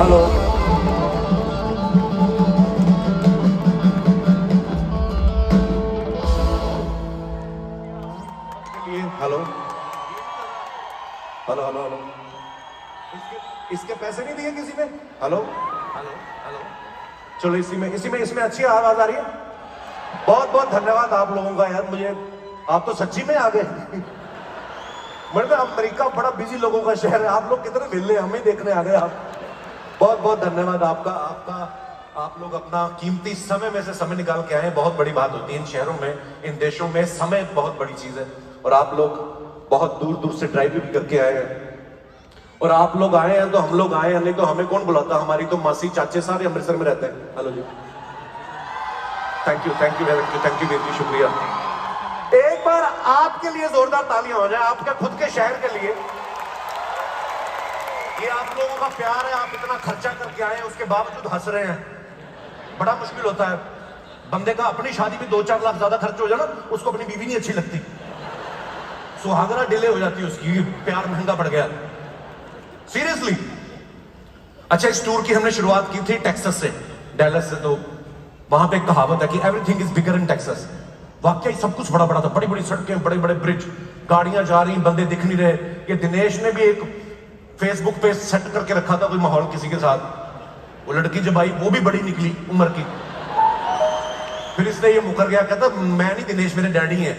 Hello hello hello hello hello इसके पैसे नहीं दिए किसी ने? हेलो हेलो हेलो चलो इसी में अच्छी आवाज आ रही है। बहुत बहुत धन्यवाद आप लोगों का यार, मुझे आप तो सच्ची में आ गए। मतलब अमेरिका बड़ा बिजी लोगों का शहर है, आप लोग कितने विले हमें देखने आ गए आप। बहुत बहुत धन्यवाद आपका। आप लोग अपना कीमती समय में से समय निकाल के आए, बहुत बड़ी बात होती है इन शहरों में, इन देशों में समय बहुत बड़ी चीज है। और आप लोग बहुत दूर दूर से ड्राइव भी करके आए हैं, और आप लोग आए हैं तो हम लोग आए हैं, नहीं तो हमें कौन बुलाता। हमारी तो मासी चाचे सारे अमृतसर में रहते हैं। Hello ji, thank you Veer ji, शुक्रिया। एक बार आपके लिए जोरदार तालियां हो जाए, आपके खुद के शहर के लिए। ये आप लोगों का प्यार है, आप इतना खर्चा करके आए हैं उसके बावजूद हंस रहे हैं। बड़ा मुश्किल होता है बंदे का, अपनी शादी में 2-4 लाख ज्यादा खर्च हो जाए ना, उसको अपनी बीवी नहीं अच्छी लगती, सुहागरा डिले हो जाती है उसकी, प्यार महंगा पड़ गया सीरियसली। अच्छा, इस टूर की हमने शुरुआत की थी टेक्सास से, डैलस से। तो वहां पे एक कहावत है कि everything is bigger in Texas. वाकई सब कुछ बड़ा बड़ा था, बड़ी बड़ी सड़कें, बड़े बड़े ब्रिज, गाड़ियां जा रही, बंदे दिख नहीं रहे। ये दिनेश ने भी एक फेसबुक पे सेट करके रखा था कोई माहौल किसी के साथ, वो लड़की जब आई वो भी बड़ी निकली उम्र की, फिर इसने ये मुकर गया, कहता मैं नहीं दिनेश, मेरे डैडी हैं।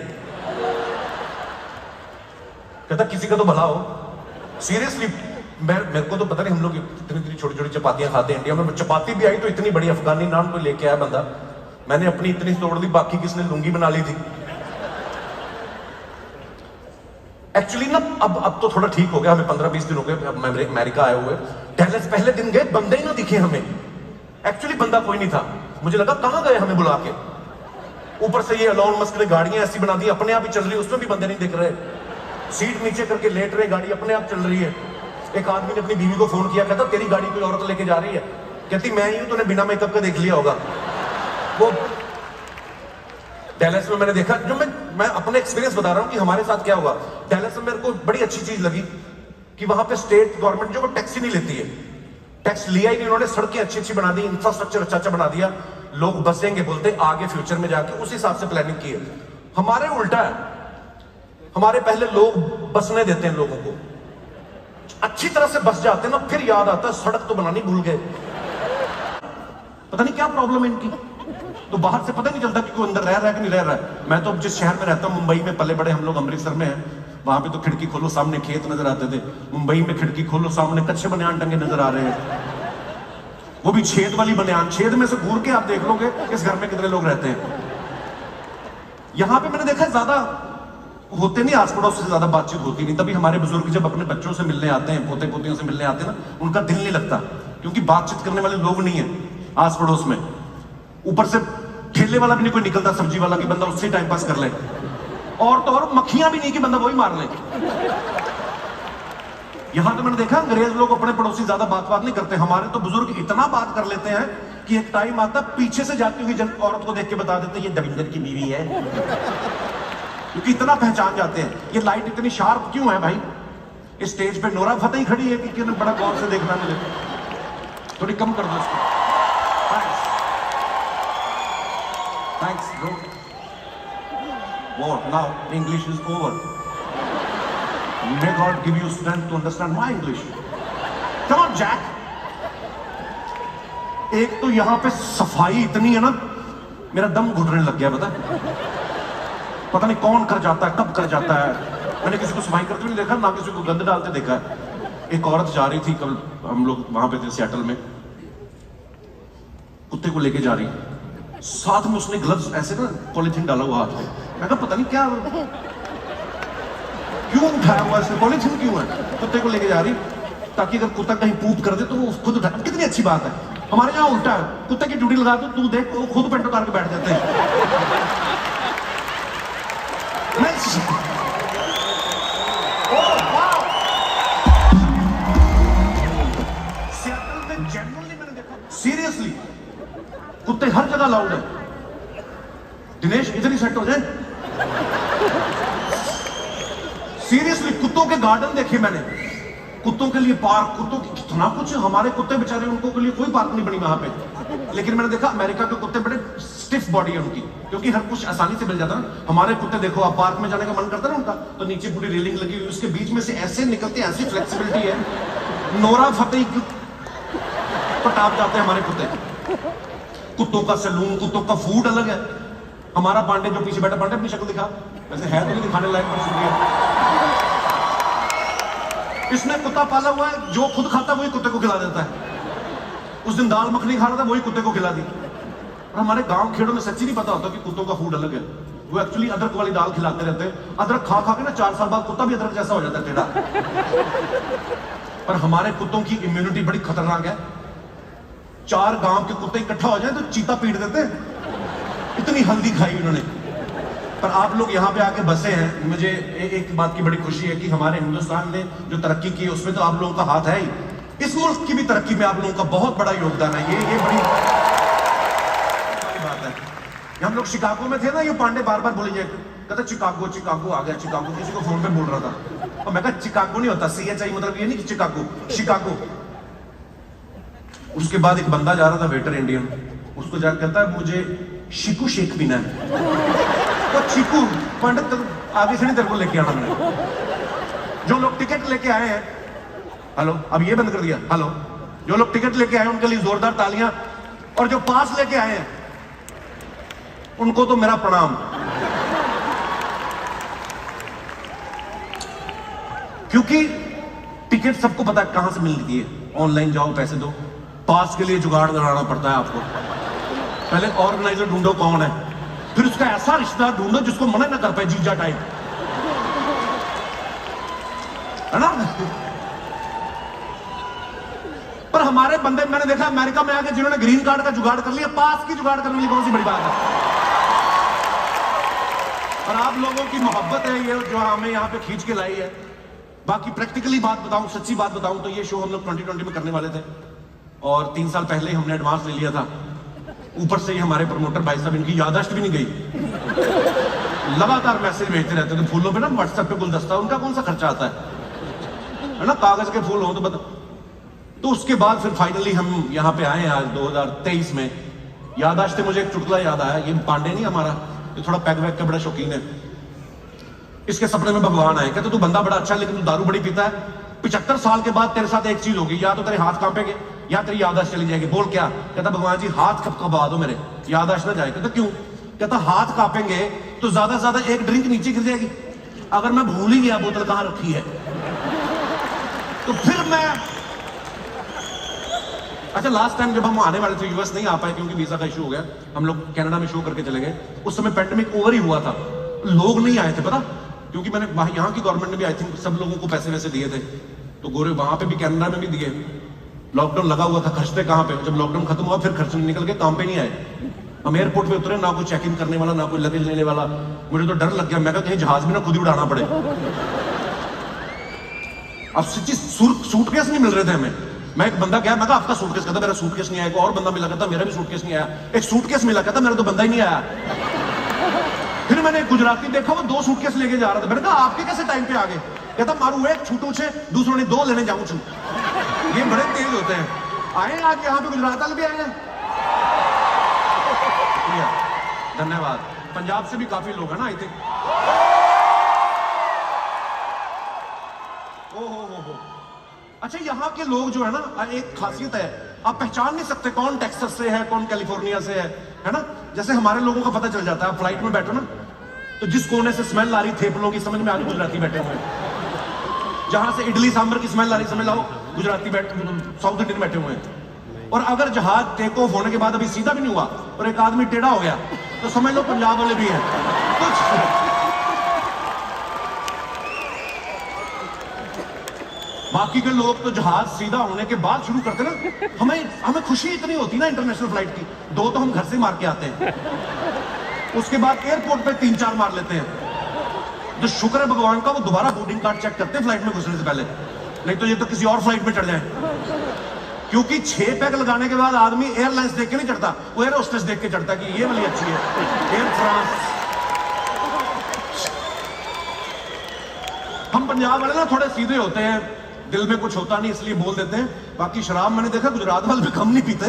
कहता किसी का तो भला हो। सीरियसली मेरे को तो पता नहीं, हम लोग इतनी इतनी छोटी छोटी चपातियां खाते हैं इंडिया में, चपाती भी आई तो इतनी बड़ी अफगानी नान कोई लेके आया बंदा, मैंने अपनी इतनी तोड़ दी, बाकी किसने लुंगी बना ली थी। एक्चुअली ना अब तो थोड़ा ठीक हो गया, हमें 15-20 दिन हो गए अब अमेरिका आए हुए। डैलस पहले दिन गए, बंदे ही ना दिखे हमें, एक्चुअली बंदा कोई नहीं था। मुझे लगा कहां गए हमें बुला के। ऊपर से ये एलोन मस्क ने गाड़ियां ऐसी बना दी, अपने आप ही चल रही है, उसमें भी बंदे नहीं दिख रहे, सीट नीचे करके लेट रहे, गाड़ी अपने आप चल रही है। एक आदमी ने अपनी बीवी को फोन किया, कहता तेरी गाड़ी कोई औरत लेके जा रही है। कहती मैं ही हूं, तूने बिना मेकअप के देख लिया होगा। वो डैलस में मैंने देखा, जो मैं अपने एक्सपीरियंस बता रहा हूं कि हमारे साथ क्या हुआ। डैलस में मेरे को बड़ी अच्छी चीज लगी कि वहां पे स्टेट गवर्नमेंट जो वो टैक्स ही नहीं लेती है, टैक्स लिया ही नहीं उन्होंने, सड़कें अच्छी अच्छी बना दी, इंफ्रास्ट्रक्चर अच्छा अच्छा बना दिया, लोग बसेंगे बोलते आगे फ्यूचर में जाके, उस हिसाब से प्लानिंग की है। हमारे उल्टा है, हमारे पहले लोग बसने देते हैं लोगों को, अच्छी तरह से बस जाते हैं ना, फिर याद आता है सड़क तो बनानी भूल गए। पता नहीं क्या प्रॉब्लम है इनकी, तो बाहर से पता नहीं चलता कि कोई अंदर रह रहा है कि नहीं रह रहा है। मैं तो जिस शहर में रहता हूँ, मुंबई में पले बड़े हम लोग, अमृतसर में हैं, वहां पे तो खिड़की खोलो सामने खेत नजर आते थे। मुंबई में खिड़की खोलो सामने कच्चे बनियान टंगे नजर आ रहे हैं, वो भी छेद वाली बनियान। छेद में से घूर के आप देख लोगे इस घर में कितने लोग रहते हैं। यहाँ पे मैंने देखा ज्यादा होते नहीं, आस पड़ोस से ज्यादा बातचीत होती नहीं। तभी हमारे बुजुर्ग जब अपने बच्चों से मिलने आते हैं, पोते पोतियों से मिलने आते हैं ना, उनका दिल नहीं लगता, क्योंकि बातचीत करने वाले लोग नहीं है आस पड़ोस में। ऊपर से ठेले वाला भी नहीं कोई निकलता, सब्जी वाला, कि बंदा उससे टाइम पास कर ले। और तो और मक्खियां भी नहीं कि बंदा वही मार ले। यहां तो मैंने देखा अंग्रेज लोग अपने पड़ोसी ज्यादा बात नहीं करते, हमारे तो बुजुर्ग इतना बात कर लेते हैं कि एक टाइम आता पीछे से जाती हुई औरत को देख के बता देते ये दविंदर की बीवी है, क्योंकि इतना पहचान जाते हैं। ये लाइट इतनी शार्प क्यों है भाई? इस स्टेज पे नोरा फतेही खड़ी है कि बड़ा गौर से देखना मिले, थोड़ी कम कर दो इसको। Thanks bro. What now? English is over. May God give you strength to understand my English. Come on, Jack. एक तो यहाँ पे सफाई इतनी है ना, मेरा दम घुटने लग गया। पता नहीं कौन कर जाता है, कब कर जाता है। मैंने किसी को सफाई करते नहीं देखा, ना किसी को गंद डालते देखा है। एक औरत जा रही थी, कल हम लोग वहां पे थे सियाटल में, कुत्ते को लेके जा रही, साथ में उसने ग्लव्स ऐसे ना पॉलीथीन डाला हुआ हाथ में। मैं कहा पता नहीं क्या क्यों उठाया हुआ इसने, पॉलीथीन क्यों है? कुत्ते को लेके जा रही ताकि अगर कुत्ता कहीं पूप कर दे तो वो खुद उठा। कितनी अच्छी बात है। हमारे यहाँ उल्टा है, कुत्ते की ड्यूटी लगा दो, तू देख वो खुद पेंट उतार के बैठ जाते हैं। सियाटल में जनरली मैंने देखा, सीरियसली कुत्ते हर जगह लाउड है। दिनेश इधर ही सेट हो जाए। सीरियसली कुत्तों के गार्डन देखे मैंने, कुत्तों के लिए पार्क, कुत्तों की इतना कुछ हमारे कुत्ते बेचारे, उनको के लिए कोई पार्क नहीं बनी वहां पे। लेकिन मैंने देखा अमेरिका के कुत्ते बड़े स्टिफ बॉडी है उनकी, क्योंकि हर कुछ आसानी से मिल जाता ना। हमारे कुत्ते देखो, आप पार्क में जाने का मन करता है ना उनका, तो नीचे पूरी रेलिंग लगी हुई, उसके बीच में से ऐसे निकलते हैं, ऐसी फ्लेक्सिबिलिटी है, नोरा फतेही पटाप जाते हैं हमारे कुत्ते। कुत्तों का सैलून, कुत्तों का फूड अलग है। हमारा पांडे जो पीछे बैठा, पांडे अपनी शक्ल दिखा, वैसे है तो नहीं दिखाने लायक, पर शुक्रिया। इसने कुत्ता पाला हुआ है, जो खुद खाता है वही कुत्ते को खिला देता है। उस दिन दाल मखनी खा रहा था, वही कुत्ते को खिला दी। और हमारे गांव खेड़ों में सच्ची नहीं पता होता कि कुत्तों का फूड अलग है। वो एक्चुअली अदरक वाली दाल खिलाते रहते हैं। अदरक खा खा के ना 4 साल बाद कुत्ता भी अदरक जैसा हो जाता है, टेढ़ा। पर हमारे कुत्तों की इम्यूनिटी बड़ी खतरनाक है। 4 गांव के कुत्ते इकट्ठा हो जाए तो चीता पीट देते हैं, इतनी हल्दी खाई उन्होंने। पर आप लोग यहाँ पे आके बसे हैं, मुझे एक बात की बड़ी खुशी है कि हमारे हिंदुस्तान ने जो तरक्की की है उसमें तो आप लोगों का हाथ है ही। इस मुल्क की भी तरक्की में आप लोगों का बहुत बड़ा योगदान है। ये बड़ी बात है। हम लोग शिकागो में थे ना, ये पांडे बार बार बोले कहता चिकागो चिकागो आ गया, चिकागो किसी को फोन पे बोल रहा था। और मैं कहा चिकागो नहीं होता, CHI मतलब ये नहीं कि चिकागो, शिकागो। उसके बाद एक बंदा जा रहा था वेटर इंडियन, उसको जाकर कहता है मुझे शिकू शेक पीना है। तो चीकू पंडित आगे से नहीं तेरे को लेके आना मैंने। जो लोग टिकट लेके आए हैं, हेलो, अब ये बंद कर दिया, हेलो, जो लोग टिकट लेके आए हैं उनके लिए जोरदार तालियां, और जो पास लेके आए हैं उनको तो मेरा प्रणाम। क्योंकि टिकट सबको पता है कहां से मिलती है, ऑनलाइन जाओ पैसे दो। पास के लिए जुगाड़ लगाना पड़ता है आपको। पहले ऑर्गेनाइजर ढूंढो कौन है, फिर उसका ऐसा रिश्तेदार ढूंढो जिसको मना ना कर पाए, जीजा टाइप, है ना। पर हमारे बंदे मैंने देखा अमेरिका में आके जिन्होंने ग्रीन कार्ड का जुगाड़ कर लिया, पास की जुगाड़ करने की कौन सी बड़ी बात है। और आप लोगों की मोहब्बत है ये जो हमें यहाँ पे खींच के लाई है। बाकी प्रैक्टिकली बात बताऊं, सच्ची बात बताऊं तो ये शो हम लोग 2020 में करने वाले थे, और 3 साल पहले ही हमने एडवांस ले लिया था। ऊपर से ही हमारे प्रमोटर भाई साहब, इनकी याददाश्त भी नहीं गई, लगातार मैसेज भेजते रहते थे फूलों पे ना, व्हाट्सएप पे गुलदस्ता, उनका कौन सा खर्चा आता है ना, कागज के फूल हो तो बता। तो उसके बाद फिर फाइनली हम यहाँ पे आए आज 2023 में। याददाश्त मुझे एक चुटकुला याद आया, ये पांडे नहीं हमारा, ये थोड़ा पैग वैग का बड़ा शौकीन है। इसके सपने में भगवान आए, कहते तू बंदा बड़ा अच्छा है लेकिन तू दारू बड़ी पीता है, 75 साल के बाद तेरे साथ एक चीज होगी, या तो तेरे हाथ कांपेंगे या तेरी याददाश्त चली जाएगी। बोल क्या? कहता भगवान जी हाथ कब कबा दो मेरे, याददाश्त ना जाए। कहता क्यों? कहता हाथ कांपेंगे तो ज्यादा से ज्यादा एक ड्रिंक नीचे गिर जाएगी, अगर मैं भूल ही गया बोतल कहां रखी है तो फिर मैं। अच्छा, लास्ट टाइम जब हम आने वाले थे, यूएस नहीं आ पाए क्योंकि वीजा का इशू हो गया, हम लोग कनाडा में शो करके चले गए। उस समय पेंडेमिक ओवर ही हुआ था, लोग नहीं आए थे पता, क्योंकि मैंने यहाँ की गवर्नमेंट ने भी आई थिंक सब लोगों को पैसे वैसे दिए थे, तो गोरे वहां पे भी कनाडा में भी दिए। लॉकडाउन लगा हुआ था, खर्चते कहां पे, जब लॉकडाउन खत्म हुआ फिर खर्च निकल के काम पे नहीं आए। हम एयरपोर्ट पे उतरे, ना कोई चेक इन करने वाला, ना कोई लगेज लेने वाला। मुझे तो डर लग गया, मैं कहा कहीं जहाज भी ना खुद ही उड़ाना पड़े। अब सच्ची सूटकेस नहीं मिल रहे थे हमें। मैं एक बंदा गया, मैं कहा आपका सूटकेस, कहता मेरा सूटकेस नहीं आया। एक और बंदा मिला, कहता मेरा भी सूटकेस नहीं आया। एक सूटकेस मिला, कहता मेरा तो बंदा ही नहीं आया। फिर मैंने एक गुजराती देखा, वो 2 सूटकेस लेके जा रहा था। मैंने कहा आपके कैसे टाइम पे आ गए? कहता मारू एक छूटू छे, दूसरों ने 2 लेने जाऊं छू। ये बड़े तेज होते हैं। आए आज यहाँ पे गुजरात वाले भी आए हैं, धन्यवाद। पंजाब से भी काफी लोग हैं ना, आई थिंक। हो। अच्छा, यहाँ के लोग जो है ना, एक खासियत है, आप पहचान नहीं सकते कौन टेक्सास से है, कौन कैलिफोर्निया से है ना। जैसे हमारे लोगों का पता चल जाता है, फ्लाइट में बैठो ना, तो जिस कोने से स्मेल आ रही थेपलों की, समझ में आ रही गुजराती बैठे हुए हैं। जहां से इडली सांभर की स्मेल आ रही, समझ लाओ गुजराती साउथ इंडियन बैठे हुए हैं। और अगर जहाज टेक ऑफ होने के बाद अभी सीधा भी नहीं हुआ और एक आदमी टेढ़ा हो गया, तो समझ लो पंजाब वाले भी हैं कुछ। बाकी के लोग तो जहाज सीधा होने के बाद शुरू करते ना। हमें खुशी इतनी होती ना इंटरनेशनल फ्लाइट की, 2 तो हम घर से मार के आते हैं, उसके बाद एयरपोर्ट पे 3-4 मार लेते हैं। तो शुक्र है भगवान का, वो दोबारा बोर्डिंग कार्ड चेक करते हैं फ्लाइट में घुसने से पहले, नहीं तो ये तो किसी और फ्लाइट में चढ़ जाए। क्योंकि 6 पैक लगाने के बाद आदमी एयरलाइंस देख के नहीं चढ़ता, वो एयर होस्टेस देख के चढ़ता कि ये वाली अच्छी है, एयर फ्रांस। हम पंजाब वाले ना थोड़े सीधे होते हैं, दिल में कुछ होता नहीं इसलिए बोल देते हैं। बाकी शराब मैंने देखा गुजरात वाले भी कम नहीं पीते।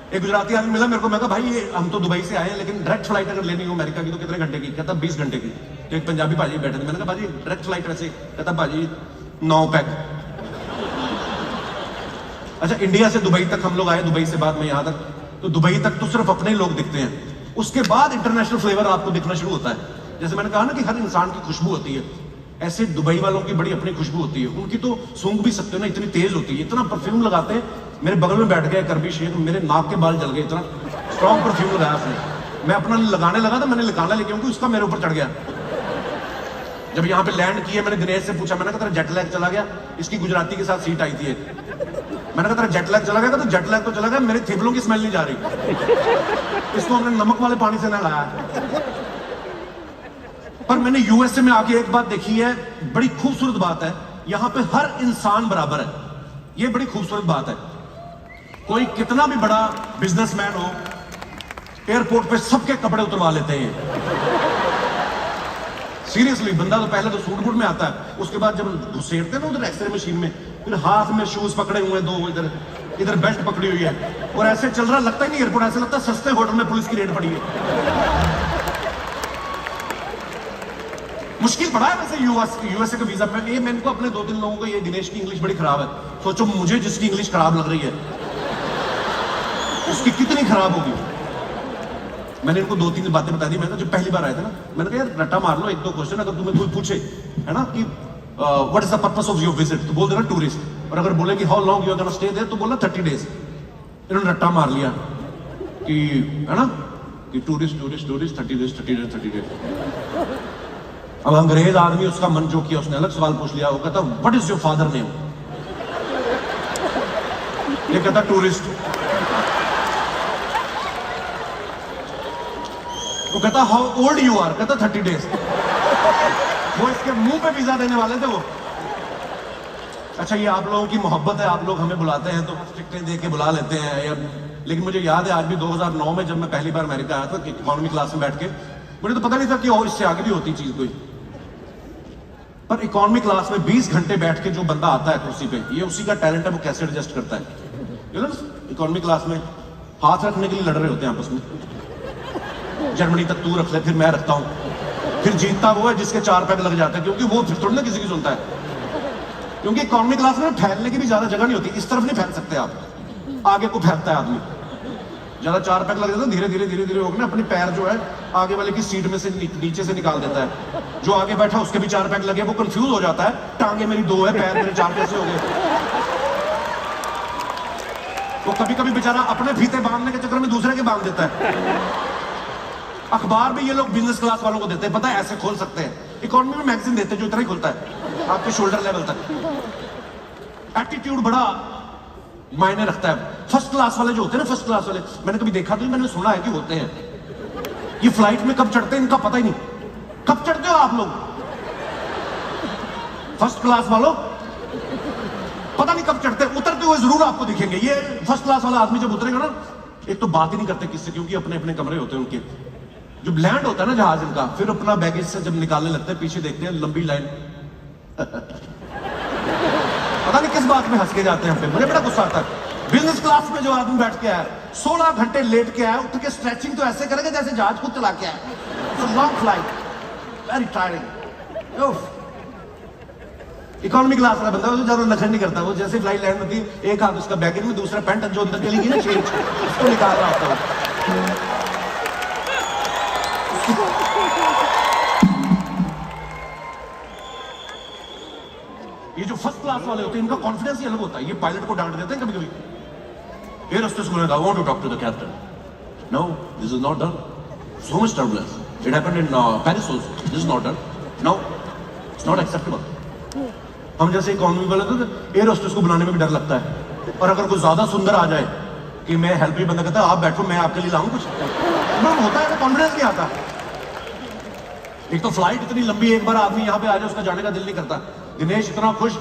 एक गुजराती आदमी मिला मेरे को, मैं कहा भाई ये हम तो दुबई से आए हैं लेकिन डायरेक्ट फ्लाइट अगर लेनी हो अमेरिका की तो कितने घंटे की? कहता 20 घंटे की। तो एक पंजाबी भाजी बैठे थे, मैंने कहा भाजी डायरेक्ट फ्लाइट वैसे? कहता भाजी 9 पैक। अच्छा, इंडिया से दुबई तक हम लोग आए, दुबई से बाद में यहाँ तक, तो दुबई तक तो सिर्फ अपने ही लोग दिखते हैं, उसके बाद इंटरनेशनल फ्लेवर आपको दिखना शुरू होता है। जैसे मैंने कहा ना कि हर इंसान की खुशबू होती है, ऐसे दुबई वालों की बड़ी अपनी खुशबू होती है। उनकी तो सूंघ भी सकते हो ना, इतनी तेज होती है, इतना परफ्यूम लगाते हैं। मेरे बगल में बैठ गया करबी शेख, मेरे नाक के बाल जल गए, इतना स्ट्रॉन्ग परफ्यूम लगाया उसने। मैं अपना लगाने लगा था, मैंने निकालना लेके क्योंकि उसका मेरे ऊपर चढ़ गया। जब यहाँ पे लैंड किया मैंने दिनेश से पूछा, मैंने कहा तेरा जेट लैग चला गया? इसकी गुजराती के साथ सीट आई थी। मैंने कहा तेरा जेट लैग चला गया? तो जेट लैग तो चला गया, मेरे थेपलों की स्मेल नहीं जा रही। इसको हमने नमक वाले पानी से नहलाया। पर मैंने यूएसए में आके एक बात देखी है, बड़ी खूबसूरत बात है, यहां पे हर इंसान बराबर है। ये बड़ी खूबसूरत बात है। कोई कितना भी बड़ा बिजनेसमैन हो, एयरपोर्ट पे सबके कपड़े उतरवा लेते हैं। सीरियसली, बंदा तो पहले तो सूट बूट में आता है, उसके बाद जब घुसेड़ते हैं ना उधर एक्सरे मशीन में, फिर हाथ में शूज पकड़े हुए हैं दो, इधर बेल्ट पकड़ी हुई है और ऐसे चल रहा, लगता ही नहीं एयरपोर्ट, ऐसा लगता है सस्ते होटल में पुलिस की रेड पड़ी है। मुश्किल पड़ा है वैसे यूएसए का वीजा में। ये मैंने को अपने 2-3 लोगों को, ये दिनेश की इंग्लिश बड़ी खराब है, सोचो मुझे जिसकी इंग्लिश खराब लग रही है उसकी कितनी खराब होगी। मैंने इनको 2-3 बातें बता दी। मैंने जब पहली बार आए थे ना, मैंने कहा यार रट्टा मार लो 1-2 क्वेश्चन, अगर तुम्हें कोई पूछे है ना कि what is the purpose of your visit, तो बोल देना टूरिस्ट। और अगर बोले कि how long you are gonna stay there, तो बोलना 30 डेज। इन्होंने रट्टा मार लिया कि है ना कि टूरिस्ट 30 डेज। अब अंग्रेज आदमी, उसका मन जो किया, उसने अलग सवाल पूछ लिया। वो कहता what is your father name? ये कहता टूरिस्ट। वो कहता हाउ ओल्ड यू आर? कहता 30 डेज। वो इसके मुंह पे वीजा देने वाले थे वो। अच्छा, ये आप लोगों की मोहब्बत है, आप लोग हमें बुलाते हैं तो टिकटें दे के बुला लेते हैं। लेकिन मुझे याद है आज भी 2009 में जब मैं पहली बार अमेरिका आया था, इकोनॉमी क्लास में बैठ के, मुझे तो पता नहीं था कि और इससे आगे भी होती चीज कोई। पर इकोनॉमी क्लास में 20 घंटे बैठ के जो बंदा आता है कुर्सी पे, ये उसी का टैलेंट है, वो कैसे एडजस्ट करता है। इकोनॉमी क्लास में हाथ रखने के लिए लड़ रहे होते हैं आपस में। जर्मनी तक तू रख ले, फिर मैं रखता हूं, फिर जीतता वो है जिसके 4 पैक लग जाते हैं, क्योंकि वो फिर थोड़ी ना किसी की सुनता है। क्योंकि इकोनॉमी क्लास में फैलने की भी ज्यादा जगह नहीं होती, इस तरफ नहीं फैल सकते आप, आगे को फैलता है आदमी। ज्यादा 4 पैक लग जाता है, धीरे धीरे होकर ना अपनी पैर जो है आगे वाले की सीट में से नीचे से निकाल देता है। जो आगे बैठा उसके भी 4 पैक लगे, वो कंफ्यूज हो जाता है, टांगे मेरी 2 है, पैर मेरे 4 कैसे हो गए। वो कभी कभी बेचारा अपने फीते बांधने के चक्कर में दूसरे के बांध देता है। अखबार भी ये लोग बिजनेस क्लास वालों को देते हैं, पता है ऐसे खोल सकते हैं। इकोनॉमी में मैगजीन देते हैं जो इतना ही खुलता है आपके शोल्डर लेवल तक। एटीट्यूड बड़ा मायने रखता है। फर्स्ट क्लास वाले जो होते हैं ना, फर्स्ट क्लास वाले, मैंने कभी देखा तो नहीं, मैंने सुना है कि होते हैं। ये फ्लाइट में कब चढ़ते हैं इनका पता ही नहीं। कब चढ़ते हो आप लोग फर्स्ट क्लास वालों? पता नहीं कब चढ़ते, उतरते हुए जरूर आपको दिखेंगे। ये फर्स्ट क्लास वाला आदमी जब उतरेगा ना, एक तो बात ही नहीं करते किससे, क्योंकि अपने अपने कमरे होते हैं उनके। जब लैंड होता है ना जहाज इनका, फिर अपना बैगेज से जब निकालने लगते हैं, पीछे देखते हैं लंबी लाइन। पता नहीं किस बात में हंस के जाते हैं हम पे, मुझे बड़ा गुस्सा आता है। बिजनेस क्लास में जो आदमी बैठ के आया, 16 घंटे लेट के आया, उठ के स्ट्रेचिंग तो ऐसे करेगा जैसे जहाज खुद चला के आया। Long flight, very tiring. Economy class वाला बंदा वो ज्यादा नखर नहीं करता, वो जैसे फ्लाइट लैंड होती है, एक हाथ उसका बैगेज में, दूसरा पैंट जो अंदर चली गई ना चेंज, उसको निकाल रहा होता है। ये जो फर्स्ट क्लास वाले होते हैं, इनका कॉन्फिडेंस ही अलग होता है। ये पायलट को डांट देते हैं कभी कभी। एयर होस्टेस को I want to talk to the captain. No, this is not done. So much turbulence, it happened in Paris also, this is not done. No, it's not acceptable. हम जैसे economy वाले तो air hostess को बनाने में भी डर लगता है। और अगर कोई ज्यादा सुंदर आ जाए कि मैं हेल्प ही, बंदा कहता है आप बैठो, मैं आपके लिए लाऊं कुछ, होता है, कॉन्फिडेंस नहीं आता। एक तो फ्लाइट इतनी लंबी, एक बार आदमी यहाँ पे आ जाए उसका जाने का दिल नहीं करता। दिनेश इतना खुश,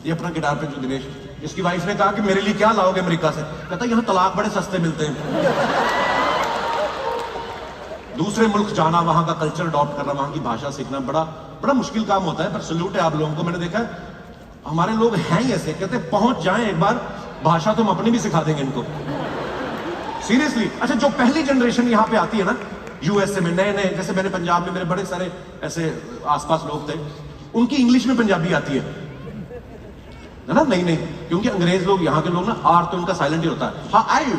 ये अपना गिटार पे जो दिनेश, इसकी वाइफ ने कहा कि मेरे लिए क्या लाओगे अमेरिका से? कहता यहाँ तलाक बड़े सस्ते मिलते हैं। दूसरे मुल्क जाना, वहां का कल्चर अडॉप्ट करना, वहां की भाषा सीखना बड़ा बड़ा मुश्किल काम होता है, पर सल्यूट है आप लोगों को। मैंने देखा है, हमारे लोग हैं ही ऐसे, कहते हैं पहुंच जाएं एक बार, भाषा तुम अपनी भी सिखा देंगे इनको। सीरियसली। अच्छा, जो पहली जनरेशन यहाँ पे आती है ना यूएसए में, नए नए, जैसे मैंने पंजाब में मेरे बड़े सारे ऐसे आसपास लोग थे, उनकी इंग्लिश में पंजाबी आती है ना, नहीं नहीं, क्योंकि अंग्रेज लोग, यहाँ के लोग ना, आर तो उनका साइलेंट ही होता है। हाँ, I you,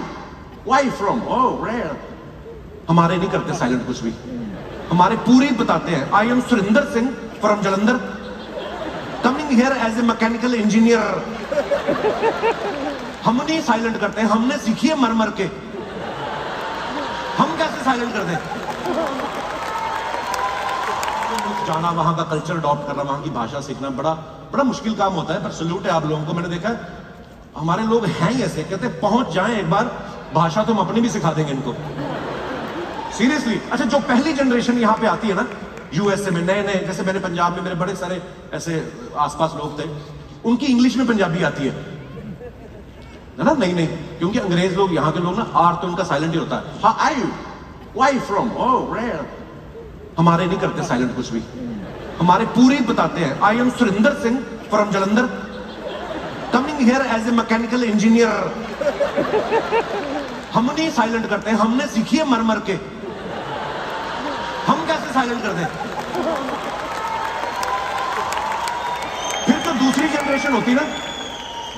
why from, oh rare. हमारे नहीं करते साइलेंट कुछ भी, हमारे पूरी बताते हैं। I am Surendra Singh from Jalandhar, coming here as a mechanical engineer. हम नहीं साइलेंट करते, हमने सीखी है मर मर के, हम कैसे साइलेंट कर दें? जाना, वहां का कल्चर अडॉप्ट करना, वहां की भाषा सीखना बड़ा बड़ा मुश्किल काम होता है, पर सल्यूट है आप लोगों को। मैंने देखा है, हमारे लोग हैं ही ऐसे, कहते हैं पहुंच जाएं एक बार, भाषा तुम अपनी भी सिखा देंगे इनको। सीरियसली। अच्छा, जो पहली जनरेशन यहाँ पे आती है ना यूएसए में, नए नए, जैसे मैंने पंजाब में मेरे बड़े सारे ऐसे आसपास लोग थे, उनकी इंग्लिश में पंजाबी आती है ना, नहीं नहीं, क्योंकि अंग्रेज लोग, यहाँ के लोग ना, आर तो उनका साइलेंट ही होता है। हाँ, I you, why from, oh rare. हमारे नहीं करते साइलेंट कुछ भी, हमारे पूरी बताते हैं। I am Surendra Singh from Jalandhar, coming here as a mechanical engineer. हम नहीं साइलेंट करते, हमने सीखी है मर मर के, हम कैसे साइलेंट कर दें? फिर तो दूसरी जनरेशन होती है ना,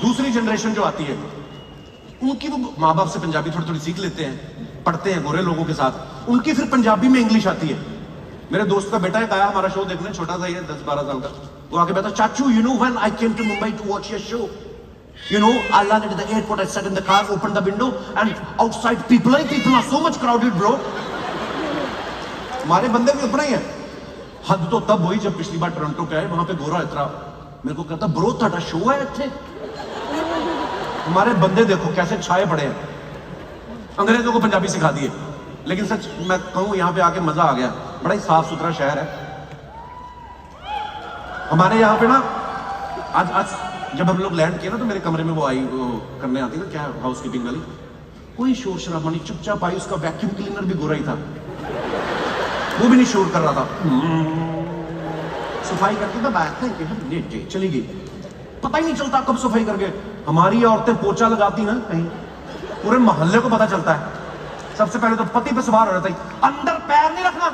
दूसरी जनरेशन जो आती है, उनकी वो माँ बाप से पंजाबी थोड़ी थोड़ी सीख लेते हैं, पढ़ते हैं गोरे लोगों के साथ, उनकी फिर पंजाबी में इंग्लिश आती है। मेरे दोस्त का बेटा एक आया हमारा शो देखने, छोटा सा ही है, 10-12 साल का, वो आके कहता, चाचू, you know when I came to Mumbai to watch your show, you know, I landed at the airport, I sat in the car, opened the window, and outside people are so much crowded, bro. हमारे बंदे भी उतना ही है। हद तो तब हुई जब पिछली बार टोरंटो पे आए, वहां पे गोरा इतना मेरे को कहता, ब्रो ਤੁਹਾਡਾ शो है ਇੱਥੇ। हमारे बंदे देखो कैसे छाए पड़े हैं, अंग्रेजों को पंजाबी सिखा दिए। लेकिन सच मैं कहूँ, यहाँ पे आके मजा आ गया, बड़ा ही साफ सुथरा शहर है। हमारे यहाँ पे ना आज जब हम लोग लैंड किए ना, तो मेरे कमरे में वो आई, वो करने आती ना, क्या हाउस कीपिंग वाली, कोई शोर शराबा नहीं, चुपचाप आई। उसका वैक्यूम क्लीनर भी गोरा ही था, वो भी नहीं शोर कर रहा था, सफाई करके तो बात है, चली गई, पता ही नहीं चलता कब सफाई करके। हमारी औरतें पोछा लगाती ना कहीं, पूरे मोहल्ले को पता चलता है। सबसे पहले तो पति पे सवार हो जाता है, अंदर पैर नहीं रखना,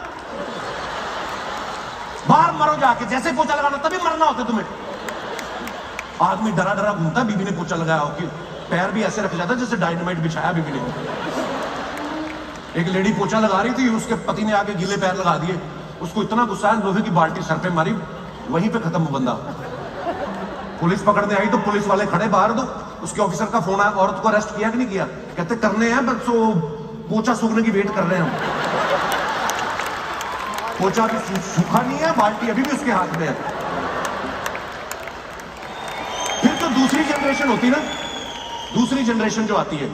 बाहर मरो जाके, जैसे पोछा लगाना तभी मरना होता तुम्हें। आदमी डरा डरा घूमता, बीबी ने पोछा लगाया हो कि पैर भी ऐसे रख जाता जैसे डायनामाइट बिछाया बीबी ने। एक लेडी पोछा लगा रही थी, उसके पति ने आके गीले पैर लगा दिए, उसको इतना गुस्सा है, लोहे की बाल्टी सर पे मारी, वहीं पे खत्म वो बंदा। पुलिस पकड़ने आई तो पुलिस वाले खड़े बाहर, दो उसके ऑफिसर का फोन आया, औरत को अरेस्ट किया कि नहीं किया? कहते करने हैं, बस वो पोछा सूखने की वेट कर रहे हैं हम। पोछा भी सूखा नहीं है, बाल्टी अभी भी उसके हाथ में है। फिर तो दूसरी जनरेशन होती ना, दूसरी जनरेशन जो आती है,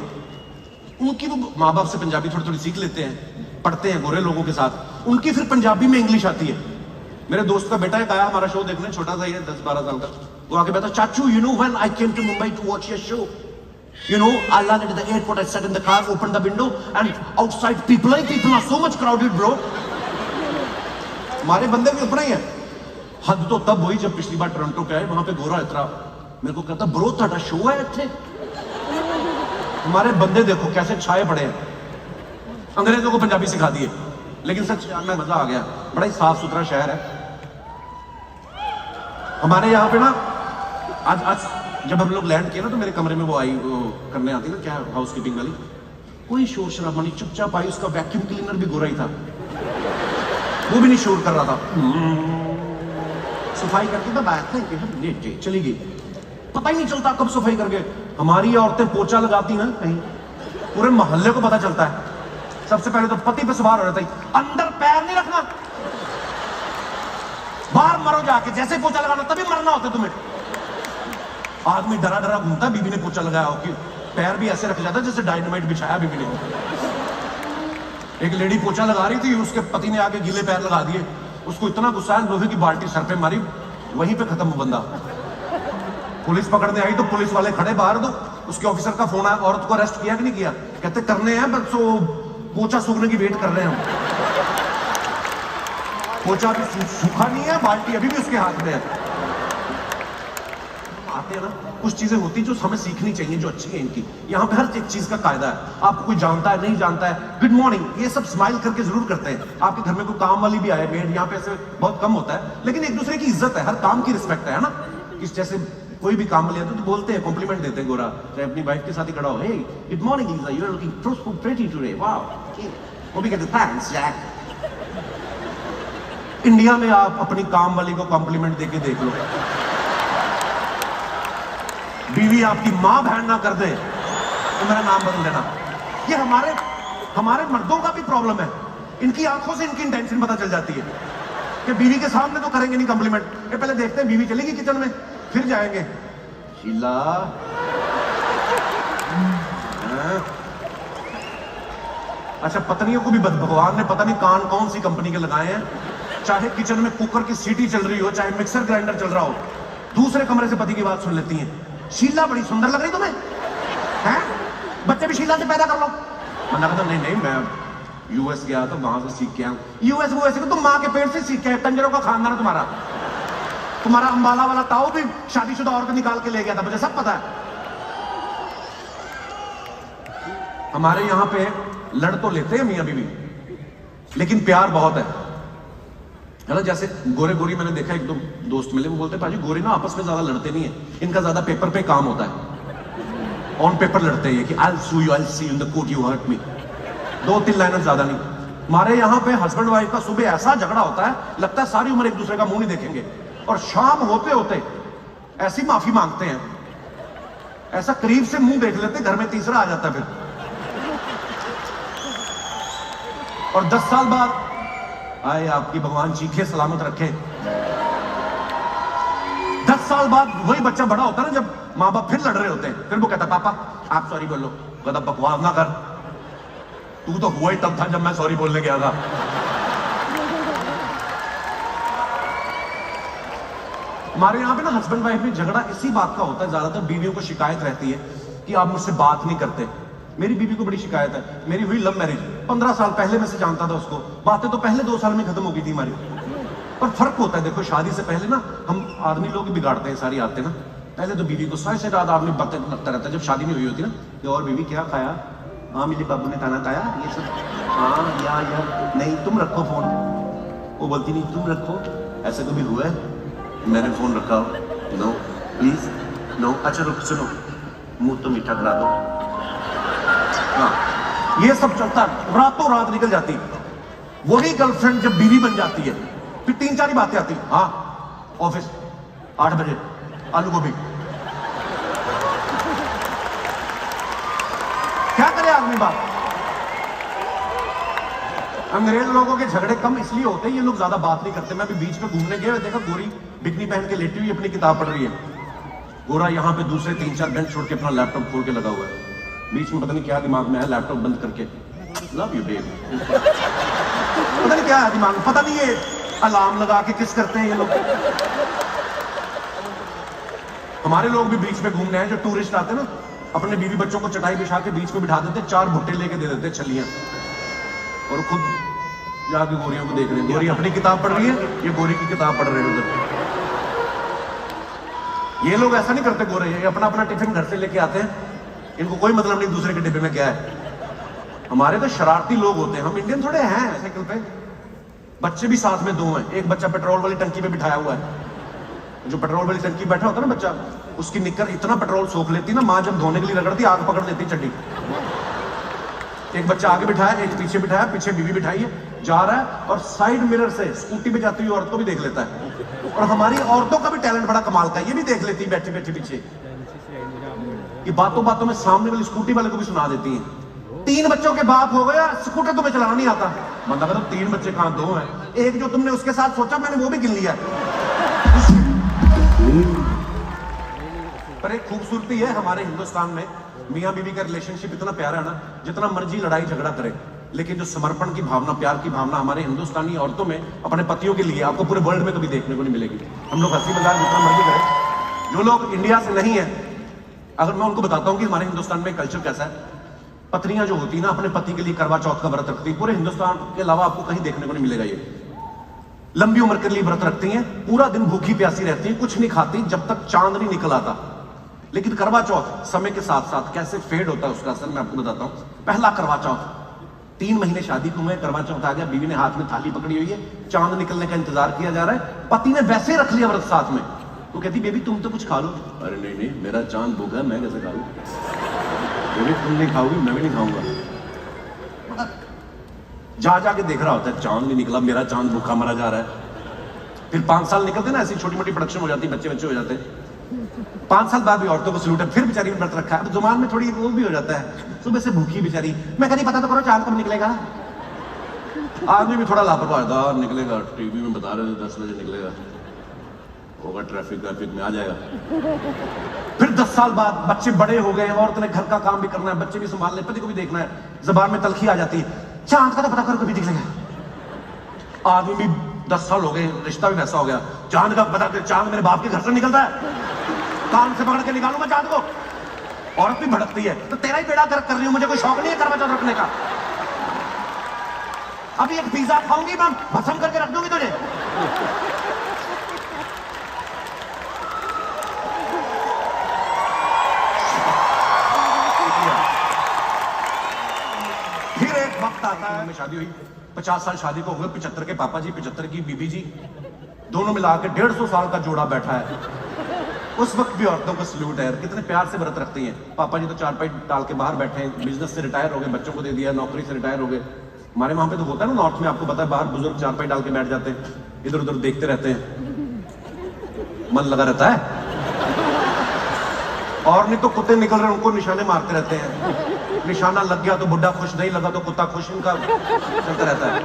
उनकी वो माँ बाप से पंजाबी थोड़ी थोड़ी सीख लेते हैं, पढ़ते हैं गोरे लोगों के साथ, उनकी फिर पंजाबी में इंग्लिश आती है। मेरे दोस्त का बेटा एक आया हमारा शो देखने, छोटा सा ही है, 10-12 साल का, वो आके कहता, चाचू, you know when I came to Mumbai to watch your show, you know, I landed at the airport, I sat in the car, opened the window, and outside people are so much crowded, bro. हमारे बंदे भी उतना ही है। हद तो तब हुई जब पिछली बार टोरंटो पे आए, वहां पे गोरा इतना मेरे को कहता, ब्रो ਤੁਹਾਡਾ शो है ਇੱਥੇ। हमारे बंदे देखो कैसे छाए पड़े हैं, अंग्रेजों को पंजाबी सिखा दिए। लेकिन सच में मजा आ गया, बड़ा ही साफ सुथरा शहर है। हमारे यहाँ पे ना आज जब हम लोग लैंड किए ना, तो मेरे कमरे में वो आई, वो करने आती ना, क्या हाउस कीपिंग वाली, कोई शोर शराबा नहीं, चुपचाप आई। उसका वैक्यूम क्लीनर भी गोरा ही था, वो भी नहीं शोर कर रहा था, सफाई करके तो बात है, चली गई, पता ही नहीं चलता कब सफाई करके। हमारी औरतें पोछा लगाती ना कहीं, पूरे मोहल्ले को पता चलता है। सबसे पहले तो पति पे सवार हो जाता है, अंदर पैर नहीं रखना, बाहर मरो जाके, जैसे पोछा लगाना तभी मरना होता तुम्हें। आदमी डरा डरा घूमता, बीबी ने पोछा लगाया हो कि पैर भी ऐसे रख जाता जैसे डायनामाइट बिछाया बीबी ने। एक लेडी पोछा लगा रही थी, उसके पति ने आके गीले पैर लगा दिए, उसको इतना गुस्सा है, लोहे की बाल्टी सर पे मारी, वहीं पे खत्म वो बंदा। पुलिस पकड़ने आई तो पुलिस वाले खड़े बाहर, दो उसके ऑफिसर का फोन आया, औरत को अरेस्ट किया कि नहीं किया? कहते करने हैं, बस वो पोछा सूखने की वेट कर रहे हैं हम। पोछा भी सूखा नहीं है, बाल्टी अभी भी उसके हाथ में है। आते हैं ना, कुछ चीजें होती जो हमें सीखनी चाहिए, जो अच्छी है इनकी। यहाँ पे हर एक चीज का कायदा है। आपको कोई जानता है नहीं जानता है, गुड मॉर्निंग ये सब स्माइल करके जरूर करते हैं। आपके घर में कोई काम वाली भी आए, मेड, यहाँ पे ऐसे बहुत कम होता है, लेकिन एक दूसरे की इज्जत है, हर काम की रिस्पेक्ट है ना। इस जैसे कोई भी काम वाली आते तो बोलते हैं, कॉम्प्लीमेंट देते हैं गोरा, चाहे अपनी वाइफ के साथ ही खड़ा हो, hey good morning Lisa, you are looking so pretty today, wow. वो भी कहते थैंक्स जैक। इंडिया में आप अपनी काम वाली को कॉम्प्लीमेंट देके देख लो, बीवी आपकी मां बहन ना कर दे तो मेरा नाम बदल देना। ये हमारे मर्दों का भी प्रॉब्लम है। इनकी आंखों से इनकी इंटेंशन पता चल जाती है कि बीवी के सामने तो करेंगे नहीं कॉम्प्लीमेंट, ये पहले देखते हैं बीवी चलेगी किचन में फिर जाएंगे, शीला अच्छा, पत्नियों को भी भगवान ने पता नहीं कान कौन सी कंपनी के लगाए हैं। चाहे किचन में कुकर की सीटी चल रही हो, चाहे मिक्सर ग्राइंडर चल रहा हो, दूसरे कमरे से पति की बात सुन लेती हैं, शीला बड़ी सुंदर लग रही तुम्हें, हैं? बच्चे भी शीला से पैदा कर लो। मैंने कहा नहीं नहीं, मैं यूएस गया तो वहां से सीख के आया। यूएस वो ऐसे तुम माँ के पेट से सीख के आए, कंजरों का खानदान है तुम्हारा अंबाला वाला ताऊ भी शादीशुदा औरत निकाल के ले गया था, मुझे सब पता है। हमारे यहाँ पे लड़ तो लेते हैं मियाँ बीवी, लेकिन प्यार बहुत है ना। जैसे गोरे गोरी मैंने देखा, एक दो दोस्त मिले, वो बोलते हैं पाजी गोरे ना आपस में ज्यादा लड़ते नहीं है, इनका ज्यादा पेपर पे काम होता है, ऑन पेपर लड़ते हैं कि I'll sue you, I'll see you in the court, you hurt me। 2-3 liner ज्यादा नहीं। हमारे यहाँ पे हस्बैंड वाइफ का सुबह ऐसा झगड़ा होता है, लगता है सारी उम्र एक दूसरे का मुंह नहीं देखेंगे, और शाम होते होते ऐसी माफी मांगते हैं, ऐसा करीब से मुंह देख लेते, घर में तीसरा आ जाता है फिर। और 10 साल बाद आए आपकी भगवान चीखे सलामत रखे। 10 साल बाद वही बच्चा बड़ा होता है ना, जब माँ बाप फिर लड़ रहे होते हैं, फिर वो कहता पापा आप सॉरी बोलो, कहता बकवास ना कर, तू तो हुआ ही तब था जब मैं सॉरी बोलने गया था। हमारे यहाँ पे ना हस्बैंड वाइफ में झगड़ा इसी बात का होता है, ज्यादातर बीवियों को शिकायत रहती है कि आप मुझसे बात नहीं करते। मेरी बीवी को बड़ी शिकायत है, मेरी हुई लव मैरिज, 15 साल पहले मैं से जानता था उसको, बातें तो पहले 2 साल में खत्म हो गई थी हमारी। पर फर्क होता है, देखो शादी से पहले ना हम आदमी लोग बिगाड़ते हैं सारी आदतें ना। पहले तो बीवी को 100 से ज्यादा आदमी बातें लगता रहता है, जब शादी नहीं हुई होती ना, कि और बीवी क्या खाया, हाँ मेरे बाबू ने खाना खाया, ये सब, हाँ या नहीं तुम रखो फोन, वो बोलती नहीं तुम रखो, ऐसे कभी हुआ है मैंने फोन रखा हो, नो प्लीज नो, अच्छा रुक सुनो, मुंह तो मीठा करा दो। हाँ ये सब चलता, रातों रात निकल जाती। वही गर्लफ्रेंड जब बीवी बन जाती है, फिर 3-4 ही बातें आती, हाँ ऑफिस 8 बजे आलू गोभी। क्या करे आदमी बात। अंग्रेज लोगों के झगड़े कम इसलिए होते हैं, ये लोग ज्यादा बात नहीं करते। मैं अभी बीच में घूमने गया, देखा गोरी बिकनी पहन के लेटी हुई अपनी किताब पढ़ रही है, गोरा यहाँ पे दूसरे 3-4 बेंच छोड़ के अपना लैपटॉप खोल के लगा हुआ है। बीच में पता नहीं क्या दिमाग में है, लैपटॉप बंद करके लव यू बेबी, पता नहीं क्या है दिमाग में, पता नहीं ये अलार्म लगा के किस करते हैं ये लोग। हमारे लोग भी बीच में घूमने हैं, जो टूरिस्ट आते हैं ना, अपने बीवी बच्चों को चटाई बिछा के बीच में बिठा देते, 4 भुट्टे लेके दे देते छलियां, और खुद जाके गोरियों को देख रहे हैं। गोरी अपनी किताब पढ़ रही है, ये गोरी की किताब पढ़ रहे हैं उधर। ये लोग ऐसा नहीं करते गोरे, ये अपना अपना टिफिन घर से लेके आते हैं, इनको कोई मतलब नहीं दूसरे के डिब्बे में क्या है। हमारे तो शरारती लोग होते हैं, हम इंडियन थोड़े हैं साइकिल पे। बच्चे भी साथ में 2 हैं, एक बच्चा पेट्रोल वाली टंकी पे बिठाया हुआ है, जो पेट्रोल वाली टंकी बैठा होता है ना बच्चा, उसकी निक्कर इतना पेट्रोल सोख लेती ना, माँ जब धोने के लिए रगड़ती आग पकड़ लेती चड्डी। एक बच्चा आगे बिठाया, एक पीछे बिठाया, पीछे बीवी बिठाई है, जा रहा है, और साइड मिरर से स्कूटी पे जाती हुई औरत को भी देख लेता है। और हमारी औरतों का भी टैलेंट बड़ा कमाल का है, ये भी देख लेती है बैठे बैठे पीछे, कि बातों बातों में सामने वाली स्कूटी वाले को भी सुना देती है। 3 बच्चों के बाप हो गया, स्कूटर तुम्हें चलाना नहीं आता। बंदा कहता 3 बच्चे कहां, 2 हैं, एक जो तुमने उसके साथ सोचा मैंने वो भी गिन लिया। पर एक खूबसूरती है हमारे हिंदुस्तान में, मियाँ बीवी का रिलेशनशिप इतना प्यारा है ना, जितना मर्जी लड़ाई झगड़ा करे, लेकिन जो समर्पण की भावना, प्यार की भावना हमारे हिंदुस्तानी औरतों में अपने पतियों के लिए आपको पूरे वर्ल्ड में कभी देखने को नहीं मिलेगी। हम लोग हंसी मजाक जितना मर्जी करें, जो लोग इंडिया से नहीं है, अगर मैं उनको बताता हूँ कि हमारे हिंदुस्तान में कल्चर कैसा है, पत्नियां जो होती है ना अपने पति के लिए करवा चौथ का व्रत रखती, पूरे हिंदुस्तान के अलावा आपको कहीं देखने को नहीं मिलेगा ये। लंबी उम्र के लिए व्रत रखती हैं, पूरा दिन भूखी प्यासी रहती हैं, कुछ नहीं खाती जब तक चांद नहीं निकल आता। लेकिन करवा चौथ समय के साथ साथ कैसे फेड होता है उसका असर मैं आपको बताता हूं। पहला करवा चौथ, 3 महीने शादी को हुए, करवा चौथ आ गया, बीवी ने हाथ में थाली पकड़ी हुई है, चांद निकलने का इंतजार किया जा रहा है, पति ने वैसे रख लिया व्रत साथ में, तो कहती बेबी तुम तो कुछ खा लो। अरे नहीं नहीं मेरा चांद भूखा है, मैं कैसे खा लूं? बेबी तुम नहीं खाओगी, मैं भी नहीं खाऊंगा। जा जाके देख रहा होता है चांद नहीं निकला, मेरा चांद भूखा मरा जा रहा है। फिर 5 साल निकलते ना, ऐसी छोटी मोटी प्रोडक्शन हो जाती है, बच्चे बच्चे हो जाते हैं। 5 साल बाद भी औरतों को सलूट है, फिर बेचारी ने व्रत रखा है, तो जुबान में थोड़ी वो भी हो जाता है, सुबह से भूखी बेचारी। मैं कहती पता तो करो चांद कब निकलेगा। आदमी भी थोड़ा लापरवाह था, निकलेगा, टीवी में बता रहे थे 10 बजे निकलेगा, होगा ट्रैफिक में आ जाएगा। फिर 10 साल बाद बच्चे बड़े हो गए, औरत ने घर का काम भी करना है, बच्चे भी संभालने, पति को भी देखना है, जबान में तलखी आ जाती है, चांद का तो पता करो कभी निकलेगा। आदमी भी 10 साल हो गए, रिश्ता भी वैसा हो गया, चांद का पता कर, चांद मेरे बाप के घर से निकलता है, कान से पकड़ के निकालूंगा चांद को। औरत भी भड़कती है, तो तेरा ही बेड़ा गर्क कर रही हूं, मुझे कोई शौक नहीं है करवा चौथ रखने का। अभी एक पिज्जा खाऊंगी मैं, भस्म करके रख दूंगी तुझे। फिर एक वक्त आता है, शादी हुई, 50 साल शादी को हो गए, 75 के पापा जी, 75 की बीबी जी, दोनों मिला के 150 साल का जोड़ा बैठा है। उस वक्त भी औरतों को सल्यूट है, कितने प्यार से व्रत रखती हैं। पापा जी तो चारपाई डाल के बाहर बैठे हैं, बिजनेस से रिटायर हो गए, बच्चों को दे दिया, नौकरी से रिटायर हो गए। हमारे वहां पे तो होता है ना नॉर्थ में, आपको पता है, बाहर बुजुर्ग चारपाई डाल के बैठ जाते हैं, इधर उधर देखते रहते हैं, मन लगा रहता है। और नहीं तो कुत्ते निकल रहे हैं, उनको निशाने मारते रहते हैं, निशाना लग गया तो बुढ़ा खुश, नहीं लगा तो कुत्ता खुश, इनका चलता रहता है।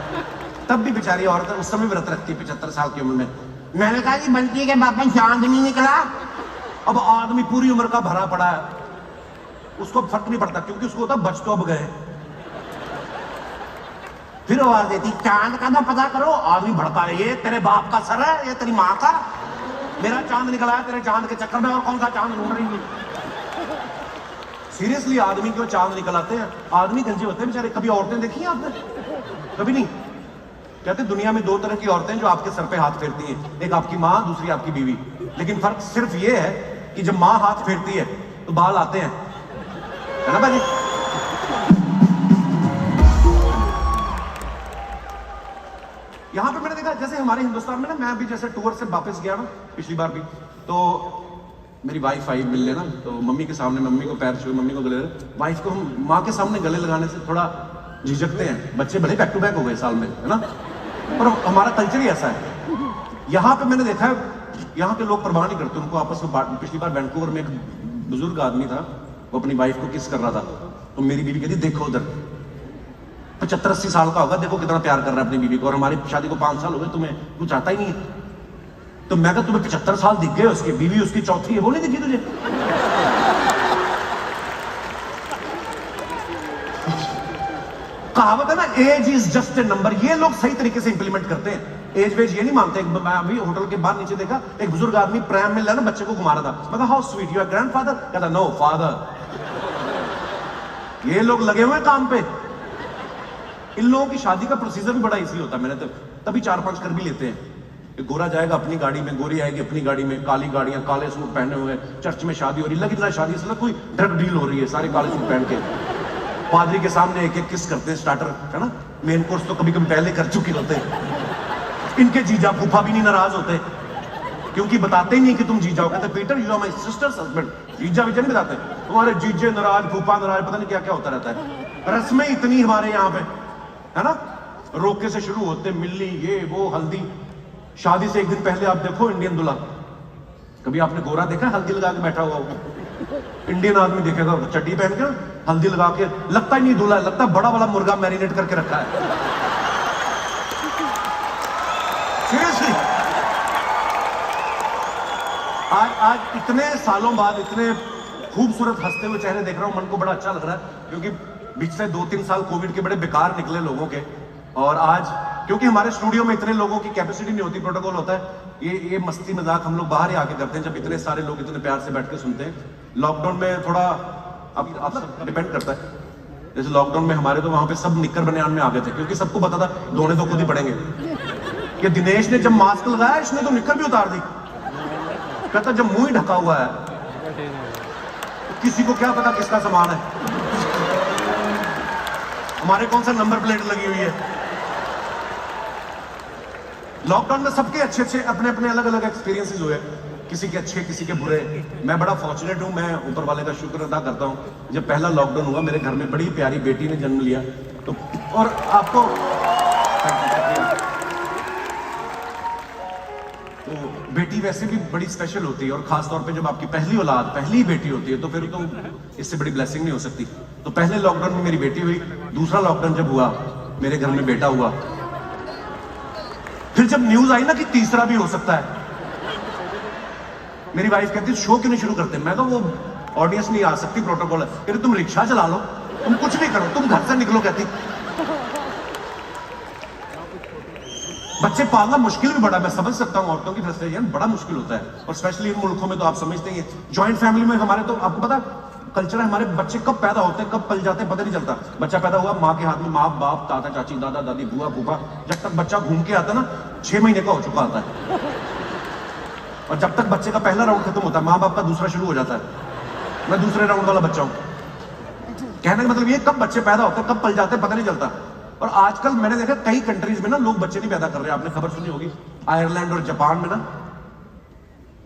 तब भी बेचारी औरत उस समय व्रत रखती है 75 साल की उम्र में। मैंने कहा कि बंटी के बाप में चांद नहीं निकला। अब आदमी पूरी उम्र का भरा पड़ा है, उसको फर्क नहीं पड़ता, क्योंकि उसको होता बच तो अब गए। फिर आवाज देती चांद का ना पता करो, आदमी भड़का है, ये तेरे बाप का सर है, ये तेरी माँ का, मेरा चांद निकला है, तेरे चांद के चक्कर में और कौन सा चांद ढूंढ रही है। सीरियसली आदमी क्यों चांद निकल आते हैं, आदमी गंजे होते हैं बेचारे। कभी औरतें देखी हैं आपने? कभी नहीं। कहते दुनिया में 2 तरह की औरतें जो आपके सर पे हाथ फेरती हैं, एक आपकी माँ, दूसरी आपकी बीवी। लेकिन फर्क सिर्फ ये है कि जब माँ हाथ फेरती है तो बाल आते हैं, है ना भाई? यहां पे मैंने देखा, जैसे हमारे हिंदुस्तान में ना, मैं अभी जैसे टूर से वापस गया ना पिछली बार भी, तो मेरी वाइफ आई मिलने ना, तो मम्मी के सामने, मम्मी को पैर छुए, मम्मी को गले, वाइफ को हम माँ के सामने गले लगाने से थोड़ा झिझकते हैं। बच्चे भले बैक टू बैक हो गए साल में, है ना, पर हमारा कल्चर ही ऐसा है। यहाँ पे मैंने देखा है, यहाँ के लोग परवाह नहीं करते, उनको आपस में। पिछली बार वैंकूवर में एक बुजुर्ग आदमी था, वो अपनी वाइफ को किस कर रहा था, तो मेरी बीवी कहती देखो उधर, 75-80 साल का होगा, देखो कितना प्यार कर रहा है अपनी बीवी को, और हमारी शादी को 5 साल हो गए, तुम्हें कुछ आता ही नहीं है। तो मैं कहा तुम्हें 75 साल दिख गए, उसकी बीवी उसकी चौथी है, वो नहीं दिखी तुझे? कहावत है ना, age is just a number. ये लोग सही तरीके से इंप्लीमेंट करते हैं, एज वेज ये नहीं मानते। मैं अभी होटल के बाहर नीचे देखा, एक बुजुर्ग आदमी प्रैम में ना बच्चे को घुमा रहा था। मैं कहा हाउ स्वीट, योर ग्रैंडफादर? कहता नो फादर। ये लोग लगे हुए काम पे। इन लोगों की शादी का प्रोसीजर भी बड़ा इजी होता है, मैंने तो तभी 4-5 कर भी लेते हैं। गोरा जाएगा अपनी गाड़ी में, गोरी आएगी अपनी गाड़ी में, काली गाड़ियां, काले सूट पहने हुए, चर्च में शादी हो रही, लगी ना शादी से कोई ड्रग डील हो रही है, सारे काले सूट पहन के पादरी के सामने एक एक किस करते हैं, स्टार्टर, है ना, मेन कोर्स तो कभी कभी पहले कर चुके होते हैं। इनके जीजा फूफा भी नहीं नाराज होते, क्योंकि बताते ही नहीं कि तुम जीजा हो। कहते Peter you are my sister's husband. जीजा विजय नहीं बताते, तुम्हारे जीजे नाराज, फूफा नाराज, पता नहीं क्या क्या होता रहता है। रस्में इतनी हमारे यहाँ पे, है ना, रोके से शुरू होते, मिलनी, ये वो, हल्दी। शादी से एक दिन पहले आप देखो इंडियन दूल्हा, कभी आपने गोरा देखा हल्दी लगा के बैठा हुआ होगा? इंडियन आदमी देखेगा चड्डी पहन के हल्दी लगा के, लगता ही नहीं दूल्हा, लगता बड़ा वाला मुर्गा मैरिनेट करके रखा है। सीरियसली, आज इतने सालों बाद इतने खूबसूरत हंसते हुए चेहरे देख रहा हूं, मन को बड़ा अच्छा लग रहा है, क्योंकि पिछले 2-3 साल कोविड के बड़े बेकार निकले लोगों के। और आज क्योंकि हमारे स्टूडियो में इतने लोगों की कैपेसिटी नहीं होती, प्रोटोकॉल होता है, ये मस्ती मजाक हम लोग बाहर ही आके करते हैं, जब इतने सारे लोग इतने प्यार से बैठ के सुनते हैं। लॉकडाउन में थोड़ा अब आप सब डिपेंड करता है, जैसे लॉकडाउन में हमारे तो वहां पे सब निक्कर बनियान में आ गए थे, क्योंकि सबको पता था धोने तो खुद ही पड़ेंगे। कि दिनेश ने जब मास्क लगाया इसने तो निकल भी उतार दी। कहता जब मुंह ही ढका हुआ है तो किसी को क्या पता किसका सामान है, हमारे कौन सा नंबर प्लेट लगी हुई है। लॉकडाउन में सबके अच्छे अच्छे अपने अपने अलग अलग एक्सपीरियंसेस हुए, किसी के अच्छे किसी के बुरे। मैं बड़ा फॉर्चुनेट हूं, मैं ऊपर वाले का शुक्र अदा करता हूं। जब पहला लॉकडाउन हुआ मेरे घर में बड़ी प्यारी बेटी ने जन्म लिया तो, और आपको तो बेटी वैसे भी बड़ी स्पेशल होती है, और खासतौर पे जब आपकी पहली औलाद पहली बेटी होती है तो फिर तो इससे बड़ी ब्लेसिंग नहीं हो सकती। तो पहले लॉकडाउन में मेरी बेटी हुई, दूसरा लॉकडाउन जब हुआ मेरे घर में बेटा हुआ। फिर जब न्यूज आई ना कि तीसरा भी हो सकता है, मेरी वाइफ कहती शो क्यों नहीं शुरू करते। मैं तो वो ऑडियंस नहीं आ सकती, प्रोटोकॉल है। कहती तुम रिक्शा चला लो, तुम कुछ भी करो, तुम घर से निकलो। कहती बच्चे पालना मुश्किल भी बड़ा, मैं समझ सकता हूं औरतों की फ्रस्ट्रेशन, बड़ा मुश्किल होता है। और स्पेशली इन मुल्कों में तो आप समझते हैं, जॉइंट फैमिली में हमारे तो आपको पता कल्चर है, हमारे बच्चे कब पैदा होते हैं कब पल जाते हैं पता नहीं चलता। बच्चा पैदा हुआ माँ के हाथ में, माँ बाप दादा चाची दादा दादी बुआ फूफा, जब तक बच्चा घूम के आता ना 6 महीने का हो चुका आता है, और जब तक बच्चे का पहला राउंड खत्म होता है माँ बाप का दूसरा शुरू हो जाता है। मैं दूसरे राउंड वाला बच्चा हूं। कहने का मतलब ये कब बच्चे पैदा होते हैं कब पल जाते हैं पता नहीं चलता। और आजकल मैंने देखा कई कंट्रीज में ना लोग बच्चे नहीं पैदा कर रहे। आपने खबर सुनी होगी आयरलैंड और जापान में ना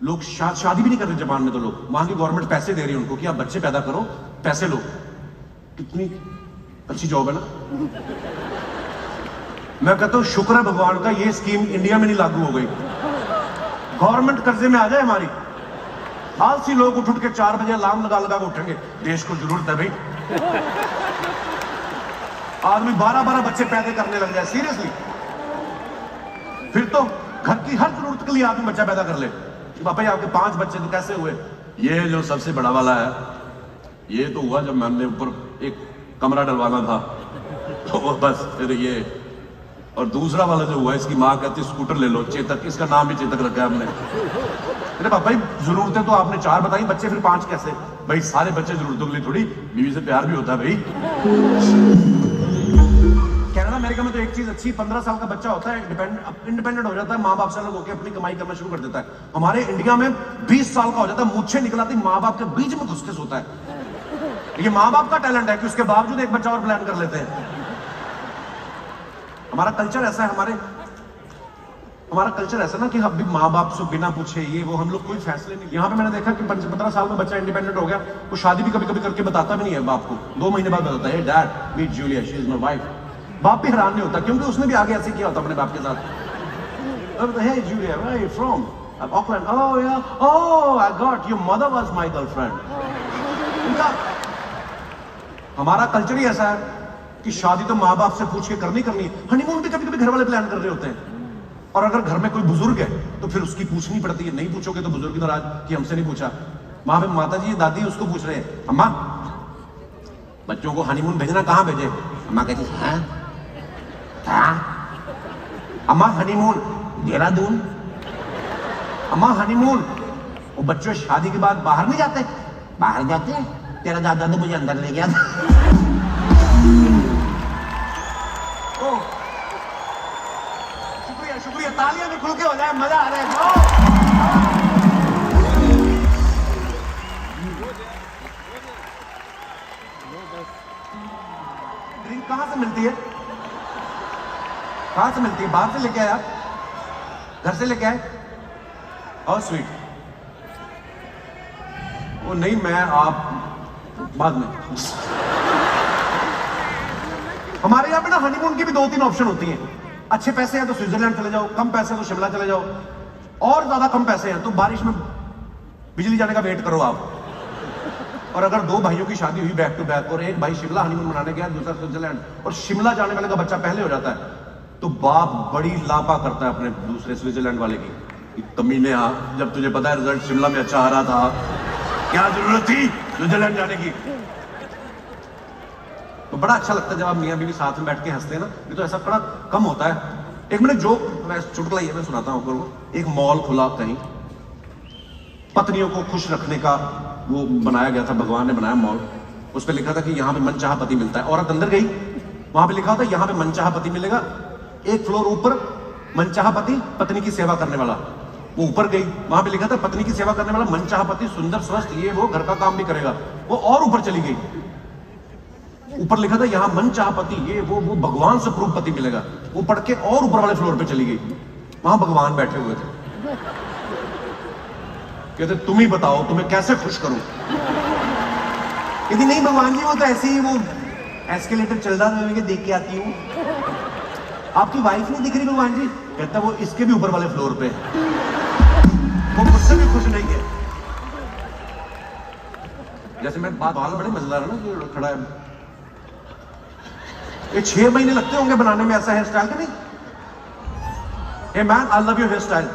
लोग शादी भी नहीं कर रहे। जापान में तो लोग, वहां की गवर्नमेंट पैसे दे रही है उनको कि आप बच्चे पैदा करो, पैसे लो। कितनी अच्छी जॉब है ना। मैं कहता हूं शुक्र है भगवान का ये स्कीम इंडिया में नहीं लागू हो गई। गवर्नमेंट कर्जे में आ जाए हमारी, आलसी लोग उठ उठ के 4 बजे अलार्म लगा लगा के उठेंगे। देश को जरूरत है भाई, आदमी 12-12 बच्चे पैदा करने लग जाए सीरियसली। फिर तो घर की हर जरूरत के लिए आदमी बच्चा पैदा कर ले। पापा आपके 5 बच्चे तो कैसे हुए? ये जो सबसे बड़ा वाला है ये तो हुआ जब मैंने ऊपर एक कमरा डलवाना था तो बस फिर ये, और दूसरा वाला जो हुआ इसकी माँ कहती स्कूटर ले लो, चेतक, इसका नाम भी चेतक रखा है हमने। अरे पापा जरूरतें तो आपने 4 बताई, बच्चे फिर 5 कैसे? भाई सारे बच्चे जरूरतों के लिए थोड़ी, बीवी से प्यार भी होता है भाई। कनाडा अमेरिका में तो एक चीज अच्छी, 15 साल का बच्चा होता है इंडिपेंडेंट हो जाता है, माँ बाप से अलग होकर अपनी कमाई करना शुरू कर देता है। हमारे इंडिया में 20 साल का हो जाता है, मुझसे निकलाती माँ बाप के बीच में घुस के सोता है। ये माँ बाप का टैलेंट है कि उसके बावजूद एक बच्चा और प्लान कर लेते हैं। हमारा कल्चर ऐसा है, हमारा कल्चर ऐसा ना कि हम भी माँ बाप से बिना पूछे ये वो हम लोग कोई फैसले नहीं। यहाँ पे मैंने देखा कि 15 साल में बच्चा इंडिपेंडेंट हो गया, वो शादी भी कभी कभी करके बताता भी नहीं है बाप को। 2 महीने बाद बताता है dad meet Julia, she is my wife. बाप भी हैरान नहीं होता क्योंकि उसने भी आगे ऐसे किया होता अपने बाप के साथ। Hey Julia where are you from? Auckland. Oh yeah, oh I got your mother was my girlfriend. हमारा कल्चर ही ऐसा है कि शादी तो माँ बाप से पूछ के करनी है। हनीमून भी कभी कभी घर वाले प्लान कर रहे होते हैं, और अगर घर में कोई बुजुर्ग है तो फिर उसकी पूछनी पड़ती है। नहीं पूछोगे तो बुजुर्ग नाराज कि हमसे नहीं पूछा। वहां पे माता जी दादी उसको पूछ रहे हैं, अम्मा बच्चों को हनीमून भेजना कहाँ भेजे? अम्मा कहती है क्या? अम्मा हनीमून देहरादून। अम्मा हनीमून, वो बच्चों शादी के बाद बाहर नहीं जाते? बाहर जाते हैं, तेरा दादा तो मुझे अंदर ले गया था। शुक्रिया शुक्रिया, तालियां भी खुल के हो जाए, मजा आ रहा है। ड्रिंक कहां से मिलती है? कहां से मिलती है? बाहर से लेके आए आप? घर से लेके आए? और स्वीट? वो नहीं, मैं आप बाद में। हमारे यहाँ पे ना हनीमून की भी 2-3 ऑप्शन होती हैं। अच्छे पैसे हैं तो स्विट्जरलैंड चले जाओ, कम पैसे हैं तो शिमला चले जाओ, और ज्यादा कम पैसे हैं तो बारिश में बिजली जाने का वेट करो आप। और अगर 2 भाइयों की शादी हुई बैक टू बैक और एक भाई शिमला हनीमून मनाने गया, दूसरा स्विट्जरलैंड, और शिमला जाने वाले का बच्चा पहले हो जाता है, तो बाप बड़ी लापा करता है अपने दूसरे स्विट्जरलैंड वाले की। कमीने आ, जब तुझे पता है रिजल्ट शिमला में अच्छा आ रहा था, क्या जरूरत थी स्विट्जरलैंड जाने की? तो बड़ा अच्छा लगता है जब आप मियां बीवी साथ में बैठ के हंसते हैं ना। ये तो ऐसा बड़ा कम होता है। एक मैंने जो चुटकुला ये मैं सुनाता हूँ आपको। एक मॉल खुला कहीं, पत्नियों को खुश रखने का वो बनाया गया था, भगवान ने बनाया मॉल। उस पर लिखा था कि यहाँ पे मनचाहा पति मिलता है। औरत अंदर गई, वहां पे लिखा था यहाँ पे मनचाहा पति मिलेगा, 1 फ्लोर ऊपर मनचाहा पति पत्नी की सेवा करने वाला। वो ऊपर गई, वहां पे लिखा था पत्नी की सेवा करने वाला मनचाहा पति, सुंदर स्वस्थ, ये वो घर का काम भी करेगा। वो और ऊपर चली गई, ऊपर लिखा था यहाँ मनचाहा पति, ये वो भगवान से प्रूफ पति मिलेगा। वो पढ़ के और ऊपर वाले फ्लोर पे चली गई, वहां भगवान बैठे हुए थे। कहते तुम ही बताओ तुम्हें कैसे खुश करूं। यदि नहीं भगवान जी, वो तो ऐसे ही वो एस्केलेटर चल रहा था, मैं देख के आती हूँ। आपकी वाइफ नहीं दिख रही भगवान जी? कहता वो इसके भी ऊपर वाले फ्लोर पे, वो मुझसे भी खुश नहीं है। जैसे मैं बाल बड़े मजेदार है ना, जो खड़ा है, ये 6 महीने लगते होंगे बनाने में ऐसा हेयर स्टाइल का। नहीं, hey man, I love your hair style.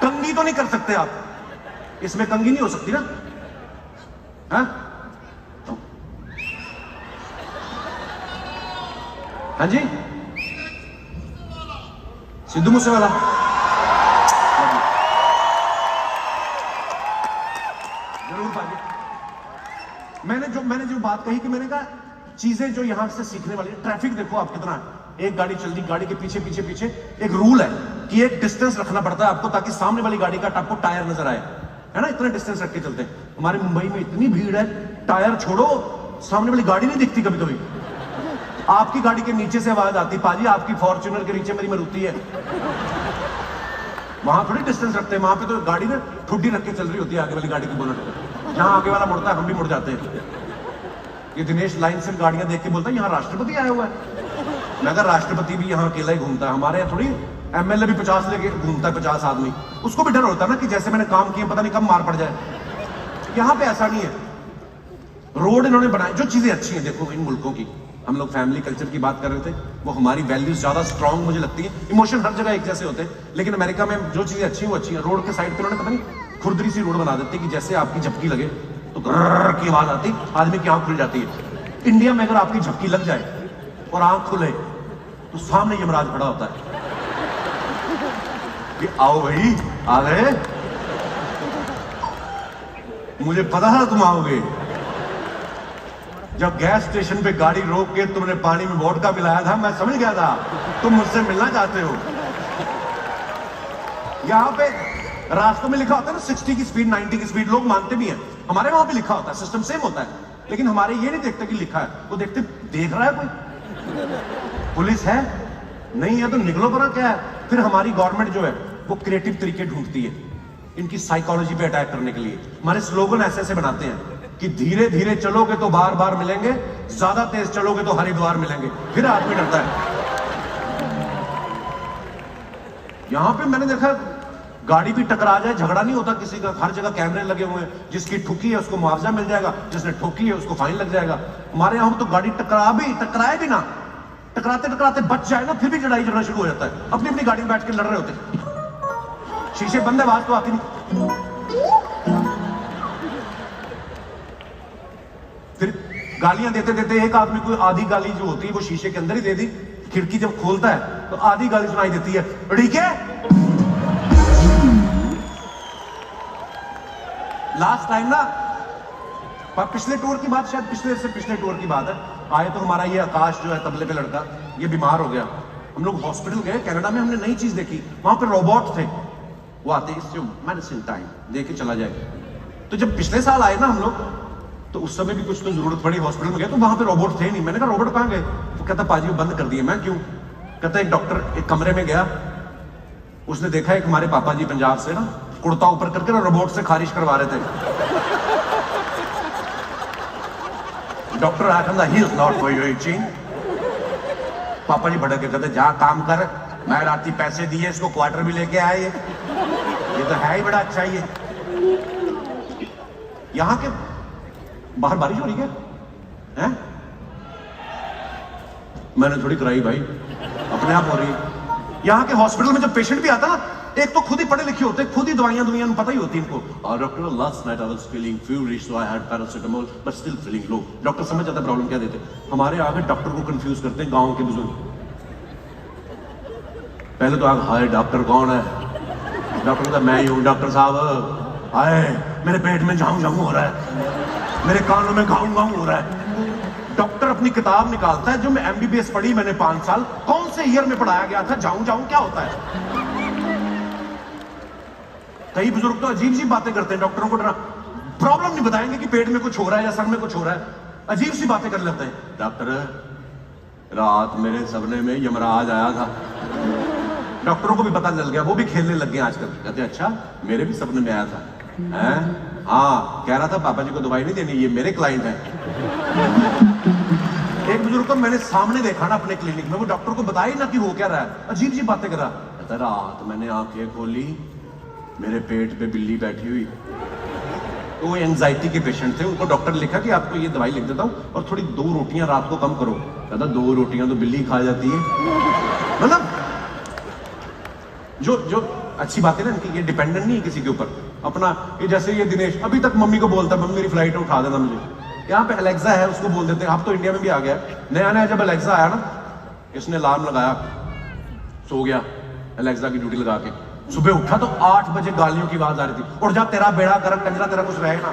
कंघी तो नहीं कर सकते आप, इसमें कंघी नहीं हो सकती ना? हाँ हाँ जी, सिद्धू मूसेवाला। जरूर भाजी, मैंने जो बात कही कि मैंने कहा चीजें जो यहां से सीखने वाली है। ट्रैफिक देखो आप कितना है, एक गाड़ी चल रही, गाड़ी के पीछे पीछे पीछे। एक रूल है कि एक डिस्टेंस रखना पड़ता है आपको, ताकि सामने वाली गाड़ी का आपको टायर नजर आए, है ना? इतना डिस्टेंस रख के चलते हैं। हमारे मुंबई में इतनी भीड़ है, टायर छोड़ो, सामने वाली गाड़ी नहीं दिखती कभी कभी। आपकी गाड़ी के नीचे से आवाज आती, पाजी आपकी फॉर्च्यूनर के नीचे मेरी मारुति है। वहां थोड़ी डिस्टेंस रखते हैं, वहां पे तो गाड़ी ना ठुड्डी रख के चल रही होती है आगे वाली गाड़ी की बोनट पे। जहां आगे वाला मुड़ता है हम भी मुड़ जाते हैं। ये दिनेश लाइन से गाड़ियां देख के बोलता है यहाँ राष्ट्रपति आया हुआ है। मैं कहा राष्ट्रपति भी यहाँ अकेला ही घूमता है, हमारे यहाँ थोड़ी एमएलए भी 50 लेके घूमता है, 50 आदमी। उसको भी डर होता है ना कि जैसे मैंने काम किए पता नहीं कब मार पड़ जाए। यहाँ पे ऐसा नहीं है। रोड इन्होंने बनाए, जो चीजें अच्छी हैं देखो इन मुल्कों की। हम लोग फैमिली कल्चर की बात कर रहे थे, वो हमारी वैल्यूज ज्यादा स्ट्रांग मुझे लगती है। इमोशन हर जगह एक जैसे होते हैं, लेकिन अमेरिका में जो चीजें अच्छी हैं वो अच्छी है। रोड के साइड पे उन्होंने पता नहीं खुरदरी सी रोड बना देते कि जैसे आपकी झपकी लगे तो ग्रर की आवाज आती, आदमी की आंख खुल जाती है। इंडिया में अगर आपकी झपकी लग जाए और आंख खुले तो सामने यमराज खड़ा होता है कि आओ भाई, आ गए, मुझे पता था तुम आओगे। जब गैस स्टेशन पे गाड़ी रोक के तुमने पानी में वोडका मिलाया था, मैं समझ गया था तुम मुझसे मिलना चाहते हो। यहां पे रास्तों में लिखा होता है ना 60 की स्पीड, 90 की स्पीड, लोग मानते भी हैं। हमारे वहां पे लिखा होता है, सिस्टम सेम होता है, लेकिन हमारे ये नहीं देखते कि लिखा है, वो देखते देख रहा है कोई, पुलिस है नहीं है तो निकलो बना क्या है। फिर हमारी गवर्नमेंट जो है वो क्रिएटिव तरीके ढूंढती है इनकी साइकोलॉजी पे अटैक करने के लिए। हमारे स्लोगन ऐसे ऐसे बनाते हैं कि धीरे धीरे चलोगे तो बार बार मिलेंगे, ज्यादा तेज चलोगे तो हरिद्वार मिलेंगे। फिर आदमी डरता है। यहां पे मैंने देखा गाड़ी भी टकरा जाए झगड़ा नहीं होता किसी का, हर जगह कैमरे लगे हुए हैं। जिसकी ठुकी है उसको मुआवजा मिल जाएगा, जिसने ठोकी है उसको फाइन लग जाएगा। हमारे यहां तो गाड़ी टकराए भी ना, टकराते टकराते बच जाए ना, फिर भी लड़ाई झगड़ा शुरू हो जाता है। अपनी अपनी गाड़ी में बैठ के लड़ रहे होते हैं, शीशे बंद है, आवाज तो आती नहीं। फिर गालियां देते देते एक आदमी को आधी गाली जो होती है वो शीशे के अंदर ही दे दी। खिड़की जब खोलता है तो आधी गाली सुनाई देती है, ठीक है। लास्ट टाइम ना, पिछले टूर की बात, शायद पिछले टूर की बात है, आए तो हमारा ये आकाश जो है तबले पे लड़का, ये बीमार हो गया। हम लोग हॉस्पिटल गए कनाडा में, हमने नई चीज देखी, वहां पे रोबोट थे, वो आते इससे मेडिसिन टाइम दे के चला जाए। तो जब पिछले साल आए ना हम लोग, तो उस समय भी कुछ तो जरूरत पड़ी, हॉस्पिटल में गए तो वहां पे रोबोट थे नहीं। मैंने कहा रोबोट कहां गए? तो कहता पाजी वो बंद कर दिए। मैं क्यों? कहता एक डॉक्टर एक कमरे में गया, उसने देखा एक हमारे पापा जी पंजाब से ना कुर्ता ऊपर करके ना रोबोट से खारिश करवा रहे थे। डॉक्टर आखंदा he is not for your itching. पापा जी भड़क के कहते जा काम कर, मैं राती पैसे दिए इसको क्वार्टर भी लेके आए, ये तो है ही बड़ा अच्छा। ये यहां के बाहर बारिश हो रही है? मैंने थोड़ी कराई भाई, अपने आप हो रही है। यहां के हॉस्पिटल में जब पेशेंट भी आता ना, एक तो खुद ही पढ़े लिखे होते, खुद ही दवाइयां पता ही होती इनको। Doctor last night I was feeling feverish so I had paracetamol but still feeling low. Doctor समझ जाता है प्रॉब्लम क्या देते। हमारे आगे डॉक्टर को कंफ्यूज करते हैं गांव के बुजुर्ग। पहले तो आगे हाय डॉक्टर कौन है? डॉक्टर कहता मैं ही हूं डॉक्टर साहब। हाय मेरे पेट में झाऊ झाऊ हो रहा है, मेरे कानों में घाऊ घाऊ हो रहा है। डॉक्टर अपनी किताब निकालता है जो मैं एमबीबीएस पढ़ी मैंने 5 साल, कौन से ईयर में पढ़ाया गया था, जाऊं जाऊं क्या होता है। कई बुजुर्ग तो अजीब सी बातें करते हैं, डॉक्टरों को डरा प्रॉब्लम नहीं बताएंगे कि पेट में कुछ हो रहा है या सर में कुछ हो रहा है, अजीब सी बातें कर लेते हैं। डॉक्टर रात मेरे सपने में यमराज आया था। डॉक्टरों को भी पता चल गया, वो भी खेलने लग गए आजकल। कहते अच्छा मेरे भी सपने में आया था, हैं? हाँ कह रहा था पापा जी को दवाई नहीं देनी, ये मेरे क्लाइंट हैं। एक बुजुर्ग को मैंने सामने देखा ना अपने क्लिनिक में, वो डॉक्टर को बताया ना कि हो क्या रहा है, अजीब सी बातें करा। कहता रात मैंने आंखें खोली, मेरे पेट पे बिल्ली बैठी हुई। तो वो एंजाइटी के पेशेंट थे, उनको डॉक्टर ने लिखा कि आपको ये दवाई लिख देता हूँ और थोड़ी 2 रोटियां रात को कम करो। कहता 2 रोटियां तो बिल्ली खा जाती है। मतलब जो अच्छी बात है ना इनकी, ये डिपेंडेंट नहीं है किसी के ऊपर अपना। ये जैसे ये दिनेश अभी तक मम्मी को बोलता है मम्मी मेरी फ्लाइट उठा देना मुझे। यहाँ पे अलेक्सा है, उसको बोल देते हैं। अब तो इंडिया में भी आ गया, नया नया जब अलेक्सा आया ना, इसने अलार्म लगाया, सो गया अलेक्सा की ड्यूटी लगा के। सुबह उठा तो 8 बजे गालियों की आवाज आ रही थी, उठ जा तेरा बेड़ा गर्क कंजरा, तेरा कुछ रहे ना।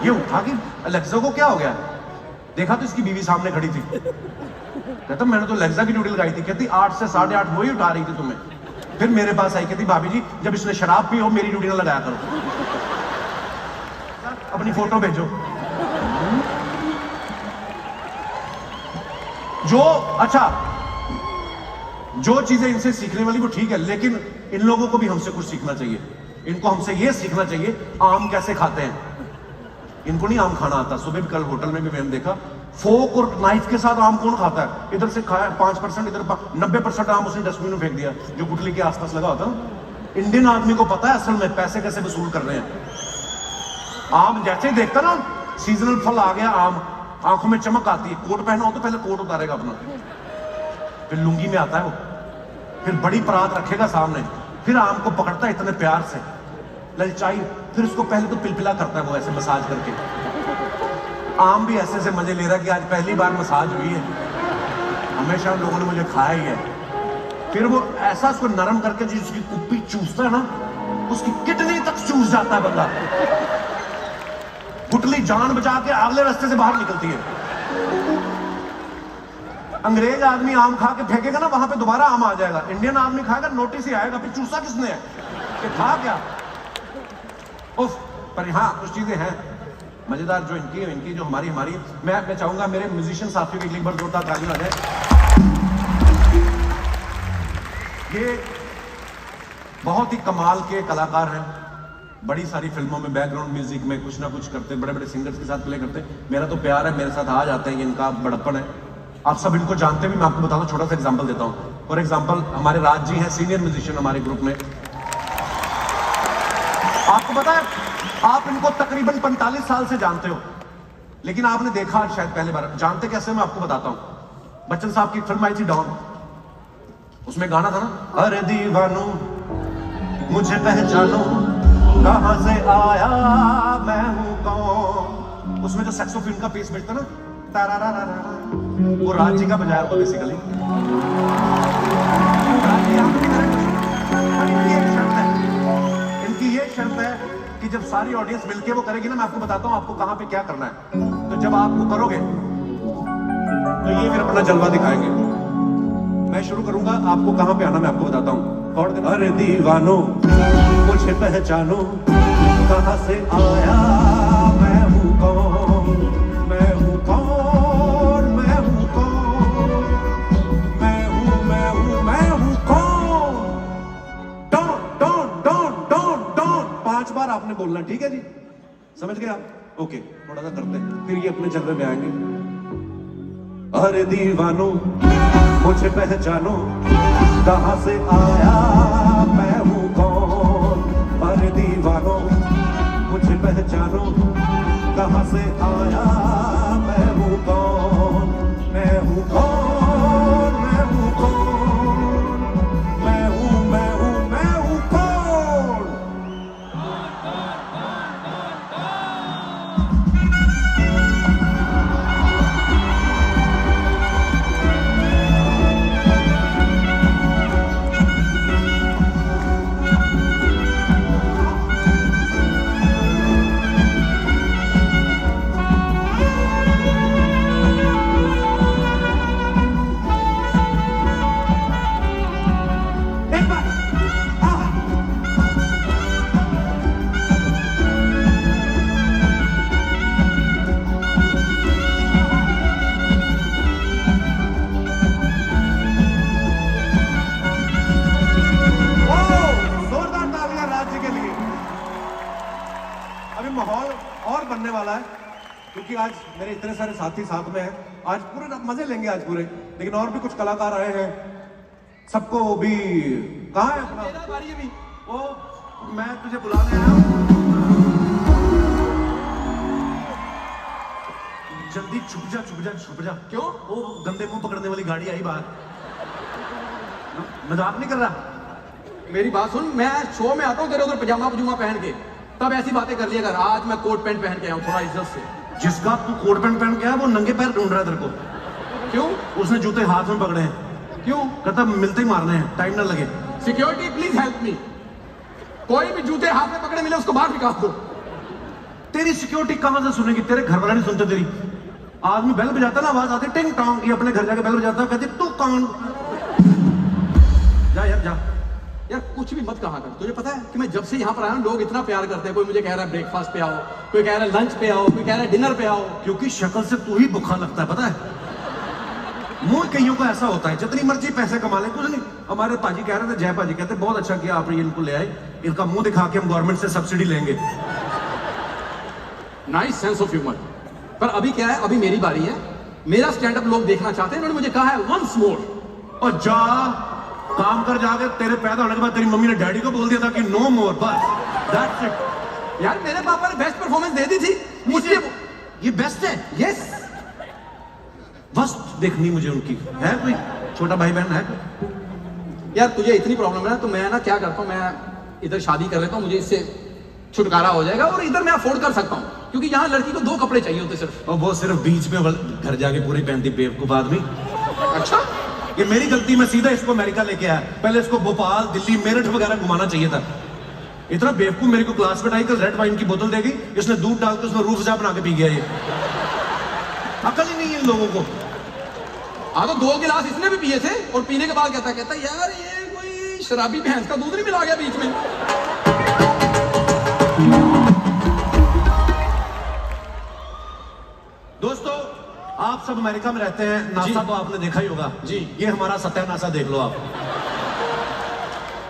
ये उठा कि अलेक्सा को क्या हो गया, देखा तो इसकी बीवी सामने खड़ी थी। कहता मैंने तो अलेक्सा की ड्यूटी लगाई थी। कहती 8 से 8:30 वही उठा रही थी तुम्हें। फिर मेरे पास आई, कहती भाभी जी जब इसने शराब पी हो मेरी ड्यूटी ना लगाया करो, अपनी फोटो भेजो। जो अच्छा जो चीजें इनसे सीखने वाली वो ठीक है, लेकिन इन लोगों को भी हमसे कुछ सीखना चाहिए। इनको हमसे ये सीखना चाहिए आम कैसे खाते हैं। इनको नहीं आम खाना आता। सुबह भी कल होटल में भी मैंने देखा, फोक और नाइफ के साथ आम कौन खाता है। इधर से खाया 5%, इधर 90% आम उसने डस्टबिन में फेंक दिया जो गुठली के आसपास लगा होता है। इंडियन आदमी को पता है असल में पैसे कैसे वसूल कर रहे हैं। आम जैसे ही देखता ना सीजनल फल आ गया आम, आंखों में चमक आती है। कोट पहना हो तो पहले कोट उतारेगा अपना, फिर लुंगी में आता है वो, फिर बड़ी परात रखेगा सामने, फिर आम को पकड़ता है इतने प्यार से ललचाई, फिर उसको पहले तो पिलपिला करता है वो ऐसे मसाज करके। आम भी ऐसे मजे ले रहा है कि आज पहली बार मसाज हुई है, हमेशा लोगों ने मुझे खाया ही है। फिर वो ऐसा उसको नरम करके जो उसकी कुप्पी चूसता है ना, उसकी किडनी तक चूस जाता है बंदा। गुटली जान बचा के अगले रास्ते से बाहर निकलती है। अंग्रेज आदमी आम खा के फेंकेगा ना, वहां पे दोबारा आम आ जाएगा। इंडियन आदमी खाएगा नोटिस ही आएगा, फिर चूसा किसने है कि था क्या। उफ, पर हाँ कुछ चीजें हैं मजेदार जो इनकी जो हमारी मैं चाहूंगा मेरे म्यूजिशियन साथियों के लिए एक बार जोरदार ताली हो जाए। ये बहुत ही कमाल के कलाकार हैं, बड़ी सारी फिल्मों में बैकग्राउंड म्यूजिक में कुछ ना कुछ करते, बड़े बड़े सिंगर्स के साथ प्ले करते। मेरा तो प्यार है, मेरे साथ आ जाते हैं, इनका बड़प्पन है। आप सब इनको जानते भी, मैं आपको बताता हूँ, छोटा सा एग्जांपल देता हूँ। फॉर एग्जांपल हमारे राज जी हैं, सीनियर म्यूजिशियन हमारे ग्रुप में। आपको पता है आप इनको तकरीबन 45 साल से जानते हो, लेकिन आपने देखा शायद पहली बार। जानते कैसे, मैं आपको बताता हूँ। बच्चन साहब की फिल्म आई थी डॉन, उसमें गाना था ना, अरे दीवानो मुझे पहचानो कहां से आया मैं हूं कौन। उसमें जो सैक्सोफोन का पेस बजता ना, वो राज जी का बजाया हुआ बेसिकली। इनकी ये शर्त है कि जब सारी ऑडियंस मिलके वो करेगी ना, मैं आपको बताता हूँ आपको कहां पे क्या करना है। तो जब आप वो करोगे तो ये फिर अपना जलवा दिखाएंगे। मैं शुरू करूंगा, आपको कहां पे आना मैं आपको बताता हूँ। अरे दीवानो मुझे पहचानो कहां से आया मैं हूं कौन, मैं हूं कौन, मैं हूं कौन, मैं हूं कौन। Don Don Don Don Don 5 बार आपने बोलना, ठीक है जी, समझ गए आप? ओके, थोड़ा सा करते हैं फिर ये अपने जलवे में आएंगे। अरे दीवानो मुझे पहचानो कहां से आया मैं हूं कौन। अरे दीवानो मुझे पहचानो कहां से आया मैं हूं कौन, मैं हूं कौन, मैं हूं कौन, मैं हूं कौन। बनने वाला है, क्योंकि आज मेरे इतने सारे साथी साथ में हैं। आज पूरे मजे लेंगे आज पूरे, लेकिन और भी कुछ कलाकार आए हैं। सबको भी कहाँ है अपना? मेरा बारी है अभी। ओ, मैं तुझे बुलाने आया हूँ। जल्दी छुप जा, छुप जा, छुप जा। क्यों? वो गंदे मुंह पकड़ने वाली गाड़ी आई बाहर। मजाक नहीं कर रहा। मेरी बात सुन, मैं शो में आता हूँ तेरे उधर पजामा पजूमा पहन के, तब ऐसी बातें कर लिया कर। आज मैं कोट पैंट पहन के आया हूँ, थोड़ा इज्जत से। जिसका तू कोट पैंट पहन के आया वो नंगे पैर ढूंढ रहा है तेरे को। क्यों? उसने जूते हाथ में पकड़े हैं। क्यों? कहता मिलते ही मारने हैं, टाइम ना लगे। Security please help me. कोई भी जूते हाथ में पकड़े मिले उसको बाहर निकाल दो। तेरी सिक्योरिटी कहां से सुनेगी? तेरे घर वाले नहीं सुनते तेरी। आदमी बेल बजाता ना, आवाज आती टिंग टोंग, ये अपने घर जाके बेल बजाता, कहती तू कौन? जा यार जा। यार कुछ भी मत कहा कर। तुझे पता है कि मैं जब से यहाँ पर आया हूँ लोग इतना प्यार करते हैं। कोई मुझे कह रहा है ब्रेकफास्ट पे आओ, कोई कह रहा है लंच पे आओ, कोई कह रहा है डिनर पे आओ। क्योंकि शक्ल से तू ही भूखा लगता है, पता है। मुंह कईयों का ऐसा होता है, जितनी मर्जी पैसे कमा ले कुछ नहीं। हमारे पाजी कह रहे थे, जय पाजी कहते बहुत अच्छा किया आपने इनको ले आए, इनका मुंह दिखा के हम गवर्नमेंट से सब्सिडी लेंगे। Nice sense of humour. पर अभी क्या है, अभी मेरी बारी है। मेरा स्टैंड अप लोग देखना चाहते हैं। उन्होंने मुझे कहा है वंस मोर। और जा काम कर जाके। तेरे पैदा होने के बाद तेरी मम्मी ने डैडी को बोल दिया था कि नो मोर, बस दैट्स इट। यार मेरे पापा ने बेस्ट परफॉर्मेंस दे दी थी मुझे। ये बेस्ट है। यस। बस देखनी मुझे उनकी। है कोई छोटा भाई बहन है? यार तुझे इतनी प्रॉब्लम है ना, तो मैं ना क्या करता हूँ, मैं इधर शादी कर लेता हूँ, मुझे इससे छुटकारा हो जाएगा। और इधर मैं अफोर्ड कर सकता हूँ, क्योंकि यहाँ लड़की को 2 कपड़े चाहिए होते सिर्फ। और वो सिर्फ बीच में घर जाके पूरी पहनती बेवकूफ आदमी। अच्छा, ये मेरी गलती, मैं सीधा इसको अमेरिका लेके आया। पहले इसको भोपाल, दिल्ली, मेरठ वगैरह घुमाना चाहिए था। इतना बेवकूफ मेरे को क्लास में आई, कल रेड वाइन की बोतल देगी, इसने दूध डाल के उसमें रूह अफ़ज़ा बना के पी गया। ये अकल ही नहीं है इन लोगों को। हाँ तो 2 गिलास इसने भी पिए थे, और पीने के बाद कहता यार ये कोई शराबी भैंस का दूध नहीं मिला गया बीच में। दोस्तों, आप सब अमेरिका में रहते हैं, नासा तो आपने देखा ही होगा जी। ये हमारा सत्यानाशा देख लो आप।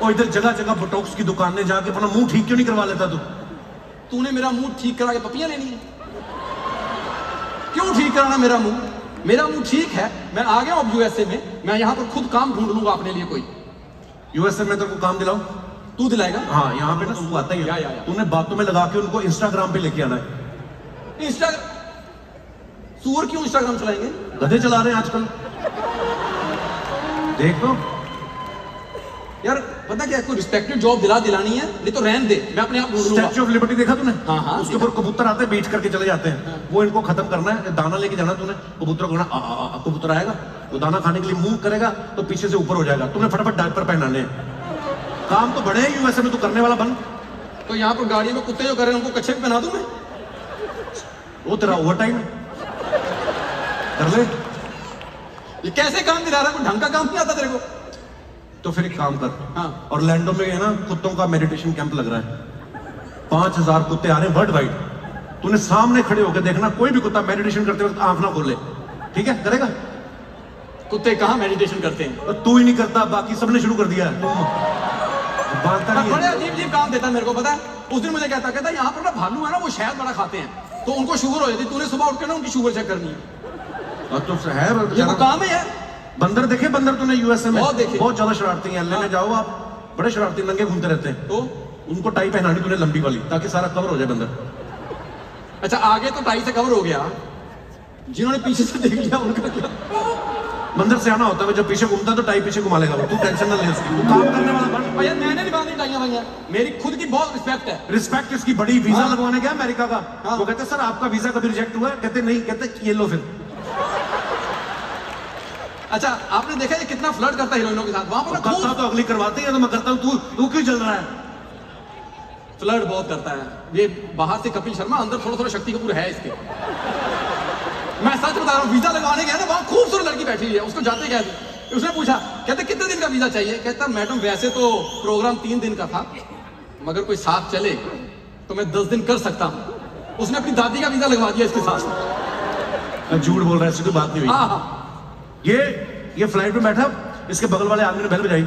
और इधर जगह जगह बोटॉक्स की दुकानें जाके अपना मुंह ठीक क्यों नहीं करवा लेता तू? तूने मेरा मुंह ठीक करा के पपियां लेनी है? क्यों ठीक कराना मेरा मुंह? मेरा मुंह ठीक है। मैं आ गया हूं यूएसए में, मैं यहाँ पर खुद काम ढूंढ लूंगा अपने लिए कोई। यूएसए में तेरे को काम दिलाऊं? तू दिलाएगा? हाँ, यहाँ पे ना तू आता ही है। तूने बातों में लगा के उनको इंस्टाग्राम पे लेके आना है। इंस्टाग्राम? सूअर क्यों इंस्टाग्राम चलाएंगे? गधे चला रहे हैं आजकल, देख लो। यार पता क्या, कोई रिस्पेक्टेड जॉब दिलानी है, नहीं तो रहने दे, मैं अपने आप ढूंढ लूंगा। स्टैच्यू ऑफ लिबर्टी देखा तूने? हाँ, उसके ऊपर कबूतर आते हैं, बीच करके चले जाते हैं। वो इनको खत्म करना है। दाना लेके जाना तूने, कबूतर को कबूतर आएगा, वो दाना खाने के लिए मुंह करेगा तो पीछे से ऊपर हो जाएगा। तूने फटाफट डायपर पहनाने हैं। काम तो बड़े हैं यूएसए में, तू करने वाला बन। तो यहाँ पर गाड़ी में कुत्ते जो कर रहे हैं उनको कच्छे पहना दूं मैं? वो तेरा ओवर टाइम कर ले। ये कैसे काम दिला रहा है? कोई ढंग का काम नहीं आता तेरे को? तो फिर एक काम कर। हाँ। ऑरलैंडो में है ना, कुत्तों का मेडिटेशन कैंप लग रहा है। 5000 कुत्ते आ रहे हैं वर्ल्ड वाइड। तूने सामने खड़े होकर देखना, कोई भी कुत्ता मेडिटेशन करते वक्त आंख ना खोले। ठीक है? करेगा? कुत्ते कहाँ मेडिटेशन करते हैं? तो तू ही नहीं करता, बाकी सबने शुरू कर दिया है। बांधता नहीं बड़े है। अजीब काम देता है मेरे को, पता है? उस दिन मुझे कहता यहाँ पर ना भालू है ना, वो शहद बड़ा खाते हैं, तो उनको शुगर हो जाती। तूने सुबह उठ के ना उनकी शुगर चेक करनी है। और तो है ये वो काम है यार। बंदर देखे? बंदर तूने यूएसए में? बहुत देखे। बहुत ज्यादा शरारती हैं। एलए में जाओ आप, बड़े शरारती नंगे घूमते रहते हैं। तो उनको टाई पहनानी तूने लंबी वाली, ताकि सारा कवर हो जाए बंदर। अच्छा, आगे तो टाई से कवर हो गया, जिन्होंने पीछे से देख लिया उनका क्या? बंदर से आना होता है, जब पीछे घूमता है तो टाई पीछे घुमा लेगा वो। तू टेंशन ना ले उसकी, वो काम करने वाला बन। भैया मैंने नहीं बांधी टाइयां भैया, मेरी खुद की बहुत रिस्पेक्ट है। रिस्पेक्ट इसकी बड़ी। वीजा हाँ। लगवाने गया अमेरिका का। हाँ। वो कहते सर आपका वीजा कभी रिजेक्ट हुआ है? कहते नहीं। कहते ये लो फिर। अच्छा, आपने देखा ये कितना फ्लर्ट करता है हीरोइनों के साथ? वहां पर करता तो अगली करवाते हैं, तो मैं करता हूँ। तू क्यों चल रहा है? फ्लर्ट बहुत करता है ये। बाहर से कपिल शर्मा, अंदर थोड़ा थोड़ा शक्ति कपूर है इसके। मैं सच बता रहा हूँ, वीजा लगवाने गया ना, वहां खूबसूरत लड़की बैठी हुई है। उसको जाते क्या उसने पूछा, कहते कितने दिन का वीजा चाहिए? कहता मैडम वैसे तो प्रोग्राम 3 दिन का था, मगर कोई साथ चले तो मैं 10 दिन कर सकता हूँ। उसने अपनी दादी का वीजा लगवा दिया इसके साथ। झूठ बोल रहा है, ऐसी कोई बात नहीं हुई। हाँ हाँ। ये फ्लाइट में बैठा, इसके बगल वाले आदमी ने बेल बजाई,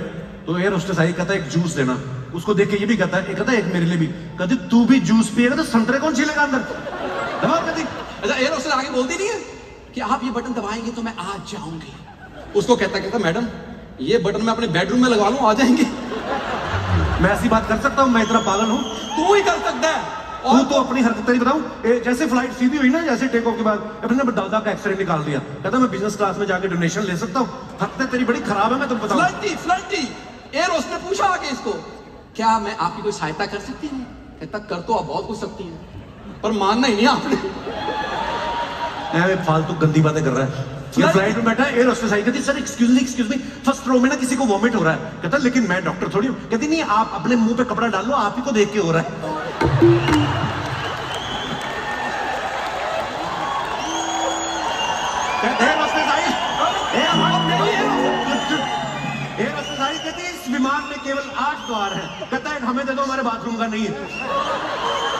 तो एयर होस्टेस आई, कहता एक जूस देना। उसको देख के ये भी कहता है, एक मेरे लिए भी। कहती तू भी जूस पिएगा तो संतरे कौन छीलेगा अंदर? जवाब कहती अच्छा एयर होस्टेस आगे बोलती नहीं है कि आप ये बटन दबाएंगे तो मैं आ जाऊंगी। उसको कहता मैडम ये बटन मैं अपने बेडरूम में लगा लूं, आ जाएंगे। मैं ऐसी बात कर सकता हूँ? मैं इतना पागल हूँ? तू ही कर सकता है। तू तो अपनी हरकतें नहीं बताऊं, जैसे फ्लाइट सीधी हुई ना, जैसे टेक ऑफ के बाद अपने दादा का एक्सरे निकाल दिया, कहता मैं बिजनेस क्लास में जाके डोनेशन ले सकता हूँ। हरकतें तेरी बड़ी खराब है, मैं तुम बताऊं। फ्लर्टी एयर होस्टेस ने पूछा आके इसको, क्या मैं आपकी कोई सहायता कर सकती हूँ? कहता कर तो आप बहुत कुछ सकती हैं, पर मानना ही नहीं आपने। फालतू गंदी बातें कर रहा है। ये फ्लाइट में बैठा है, एयर होस्टेस आई, कहती sir excuse me first row में ना किसी को वॉमिट हो रहा है। कहता लेकिन मैं डॉक्टर थोड़ी हूँ। कहती नहीं आप अपने मुंह पे कपड़ा डाल लो, आप ही को देख के हो रहा है। एयर होस्टेस आई, कहती इस विमान में केवल 8 द्वार है। कहता है हमें दे दो, हमारे बाथरूम का नहीं है।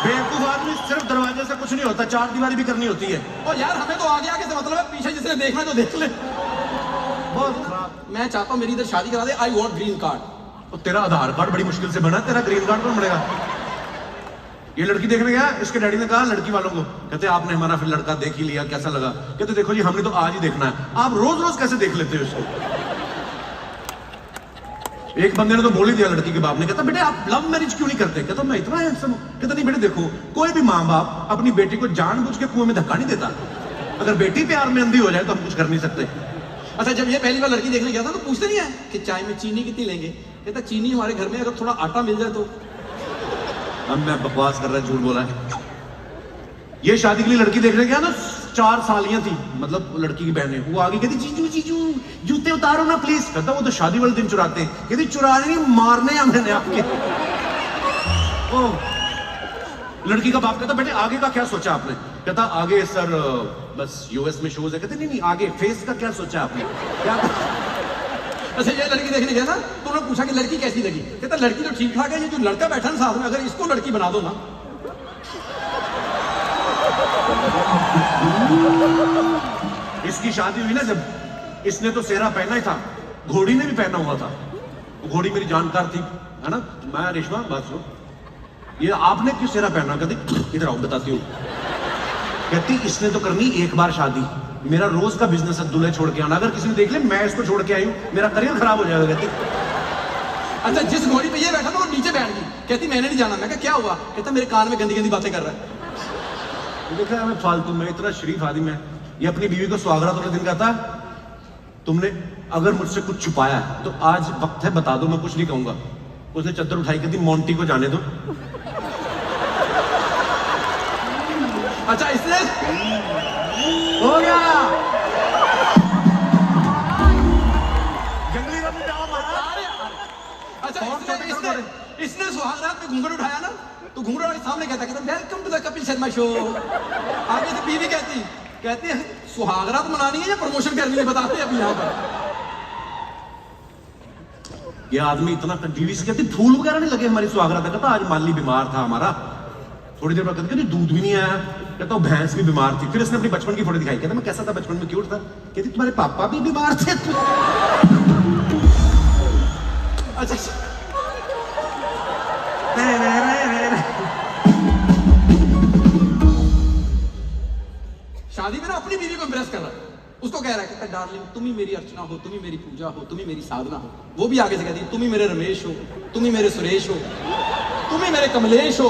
बेवकूफ आदमी, सिर्फ दरवाजे से कुछ नहीं होता, 4 दीवारी भी करनी होती है। और यार हमें तो आगे आगे से मतलब है, पीछे जिसने देखना है तो देख ले। बहुत खराब। मैं चाहता हूँ मेरी इधर शादी करा दे, आई वॉन्ट ग्रीन कार्ड। तो तेरा आधार कार्ड बड़ी मुश्किल से बना, तेरा ग्रीन कार्ड कौन बनेगा? ये लड़की देखने गया, इसके डैडी ने कहा लड़की वालों को, कहते आपने हमारा फिर लड़का देख ही लिया, कैसा लगा? कहते देखो जी हमने तो आज ही देखना है। आप रोज रोज कैसे देख लेते हो इसको? एक बंदे ने तो बोल ही दिया लड़की के बाप ने, कहता बेटे आप लव मैरिज क्यों नहीं करते? कहता मैं इतना हैंडसम हूं। कहता नहीं बेटे देखो, कोई भी माँ बाप अपनी बेटी को जानबूझ के कुएं में धक्का नहीं देता। अगर बेटी प्यार में अंधी हो जाए तो हम कुछ कर नहीं सकते। अच्छा जब ये पहली बार लड़की देखने गया था तो पूछते नहीं है कि चाय में चीनी कितनी लेंगे? कहता चीनी हमारे घर में अगर थोड़ा आटा मिल जाए तो। अब मैं बकवास कर रहा है, झूठ बोला है। ये शादी के लिए लड़की देखने गया ना, 4 सालियां थी, मतलब लड़की की बहनें। वो आगे कहती जीजू जीजू जूते उतारो ना प्लीज। कहता वो तो शादी वाले दिन चुराते हैं। कहती चुराने नहीं, मारने हैं मैंने आपके। ओ लड़की का बाप कहता बेटे आगे का क्या सोचा आपने? कहता आगे सर बस यूएस में शोज है। कहते नहीं नहीं आगे फेस का क्या सोचा आपने? क्या? अच्छा ये लड़की देखने गया ना तो उन्होंने पूछा कि लड़की कैसी लगी? कहता लड़की तो ठीक ठाक है, ये जो लड़का बैठा ना साथ में, अगर इसको लड़की बना दो ना। इसकी शादी हुई ना जब, इसने तो सेहरा पहना ही था, घोड़ी ने भी पहना हुआ था। घोड़ी मेरी जानकार थी, है ना? मैं रेशमा बात सुनो, ये आपने क्यों सेहरा पहना? कहती इधर आओ बताती हूँ। कहती इसने तो करनी एक बार शादी, मेरा रोज का बिजनेस है दूल्हे छोड़ के आना, अगर किसी ने देख ले मैं इसको छोड़ के आई हूँ मेरा करियर खराब हो जाएगा। कहती अच्छा जिस घोड़ी पे ये बैठा था वो नीचे बैठ गई। कहती मैंने नहीं जाना। मैं कहा क्या हुआ? कहता मेरे कान में गंदी गंदी बातें कर रहा है। देखा मैं फालतू में, इतना शरीफ आदमी है। ये अपनी बीवी को सुहागरात वाले दिन कहता है तुमने अगर मुझसे कुछ छुपाया है तो आज वक्त है बता दो, मैं कुछ नहीं कहूंगा। उसने चद्दर उठाई, कहती मोंटी को जाने दो। अच्छा इसने हो गया जंगली रंग जाओ महाराज। अच्छा इसने सुहागरात में घूंघट उठाया ना तो घूंघट वाले सामने कहता welcome to the Kapil Sharma show. आगे से बीवी कहती है सुहागरात मनानी है या प्रमोशन करनी है बताते हैं अभी यहाँ पर। ये आदमी इतना बीवी से कहती फूल वगैरह नहीं लगे हमारी सुहागरात? कहता आज माली बीमार था हमारा। थोड़ी देर बाद कहती दूध भी नहीं आया। कहता भैंस भी बीमार थी। फिर इसने अपनी बचपन की फोटो दिखाई, कहता मैं कैसा था बचपन में, क्यूट था। कहती तुम्हारे पापा भी बीमार थे। अच्छा शादी में ना अपनी बीवी को इम्प्रेस कर रहा है, उसको कह रहा है कहता डार्लिंग तुम ही मेरी अर्चना हो, तुम ही मेरी पूजा हो, तुम ही मेरी साधना हो। वो भी आगे से कहती तुम ही मेरे रमेश हो, तुम ही मेरे सुरेश हो, तुम ही मेरे कमलेश हो।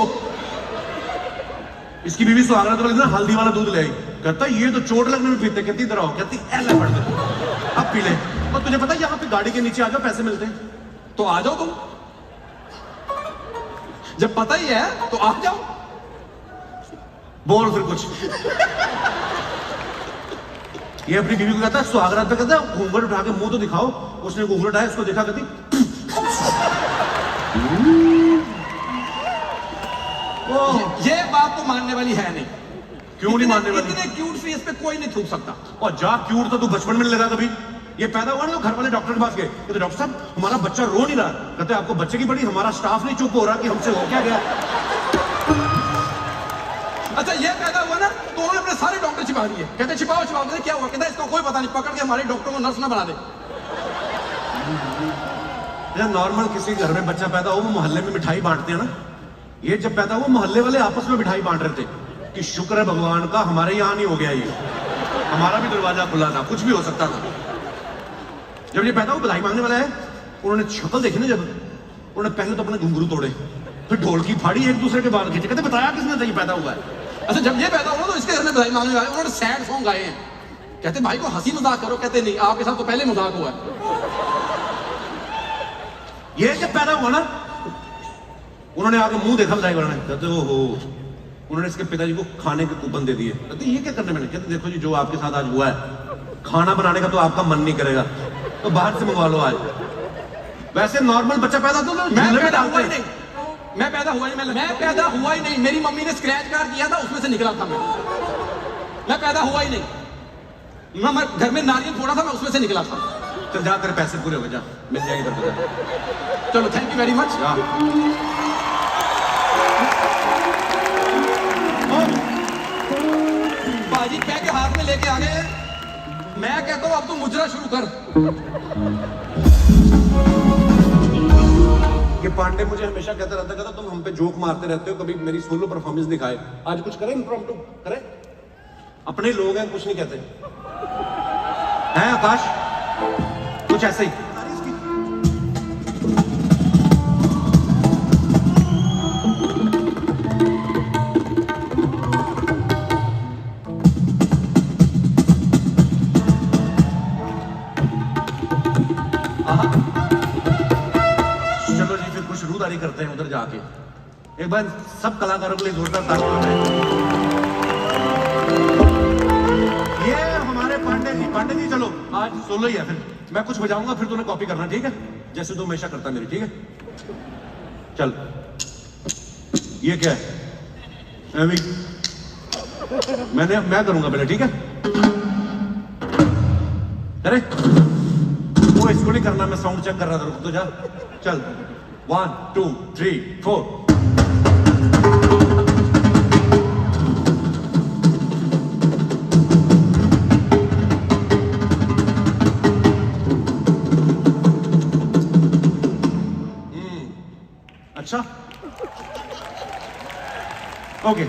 इसकी बीवी सुहागरात वाले दिन हल्दी वाला दूध ले आई। कहता ये तो चोट लगने में पीते। कहती इधर आओ। कहती ऐसे पड़ दे अब पी ले। और तुझे पता है यहाँ पे गाड़ी के नीचे आ जाओ पैसे मिलते हैं। तो आ जाओ तुम, जब पता ही है तो आ जाओ। बोल फिर कुछ। ये अपनी बीवी को कहता है सुहागरात पे, कहता है घूंघट उठा के मुंह तो दिखाओ। उसने घूंघट उठाया, इसको देखा, कहती ये बात तो मानने वाली है नहीं। क्यों नहीं मानने वाली? इतने क्यूट फेस पे कोई नहीं थूक सकता। और जा क्यूट तो तू बचपन में नहीं लगा कभी। ये पैदा हुआ ना तो घर वाले डॉक्टर के पास गए, कहते डॉक्टर साहब हमारा बच्चा रो नहीं रहा। कहते आपको बच्चे की बड़ी, हमारा स्टाफ नहीं चुप हो रहा कि हमसे हो क्या गया। अच्छा ये पैदा हुआ ना तो उन्होंने अपने सारे डॉक्टर छिपा दिए। कहते छिपाओ छिपाओ। कहते क्या हुआ? कहता इसको कोई पता नहीं, पकड़ के हमारे डॉक्टर को नर्स ना बना दे। नॉर्मल किसी घर में बच्चा पैदा हो वो मोहल्ले में मिठाई बांटते हैं ना। ये जब पैदा हुआ मोहल्ले वाले आपस में मिठाई बांट रहे थे। कि शुक्र है भगवान का हमारे यहाँ नहीं हो गया ये, हमारा भी दरवाजा खुला था, कुछ भी हो सकता था। जब ये पैदा हुआ बधाई मांगने वाला है, उन्होंने शक्ल देखी ना, जब उन्होंने पहले तो अपने घुंघरू तोड़े, फिर ढोल की फाड़ी एक दूसरे के बाल खींचे, कहते बताया किसने था ये पैदा हुआ है। अच्छा जब ये पैदा हुआ तो इसके घर में बधाई मांगने वाले उन्होंने सैड सॉन्ग गाए हैं। कहते भाई को हंसी मजाक करो, कहते नहीं आपके साथ तो पहले मजाक हुआ है। ये जब पैदा हुआ ना, उन्होंने आके मुंह देखा बधाई वाला ने, कहते हो उन्होंने इसके पिताजी को खाने के कूपन दे दिए। कहते ये क्या करने मैंने, कहते देखो जी जो आपके साथ आज हुआ है, खाना बनाने का तो आपका मन नहीं करेगा तो बाहर से मंगवा लो आज। वैसे नॉर्मल बच्चा पैदा तो मैं पैदा हुआ ही नहीं, मैं पैदा हुआ ही नहीं, मेरी मम्मी ने स्क्रैच कार्ड किया था उसमें से निकला था मैं पैदा हुआ ही नहीं। मैं घर में नारियल फोड़ा था, मैं उसमें से निकला था। चल जा, तेरे पैसे पूरे हो गए, जा मिल जाएंगे तेरे को। चलो थैंक यू वेरी मच। बाजी पैके हाथ में लेके आ गए, मैं कहता हूं अब तू मुजरा शुरू कर। ये पांडे मुझे हमेशा कहता रहता, कहता तुम हम पे जोक मारते रहते हो, कभी मेरी सोलो परफॉर्मेंस दिखाए, आज कुछ करें, इम्प्रॉम्प्टू करें। अपने लोग हैं, कुछ नहीं कहते हैं आकाश, कुछ ऐसे ही। चलो जी फिर कुछ रूदारी करते हैं उधर जाके। एक बार सब कलाकारों के लिए जोरदार ताली बजाएं। ये हमारे पांडे जी चलो आज सोलो ही है, फिर मैं कुछ बजाऊंगा, फिर तूने कॉपी करना, ठीक है, जैसे तू हमेशा करता मेरी, ठीक है। चल ये क्या है, मैं करूंगा पहले, ठीक है। अरे वो इसको नहीं करना, मैं साउंड चेक कर रहा था, रुक तो जा। चल 1 2 3 4। अच्छा ओके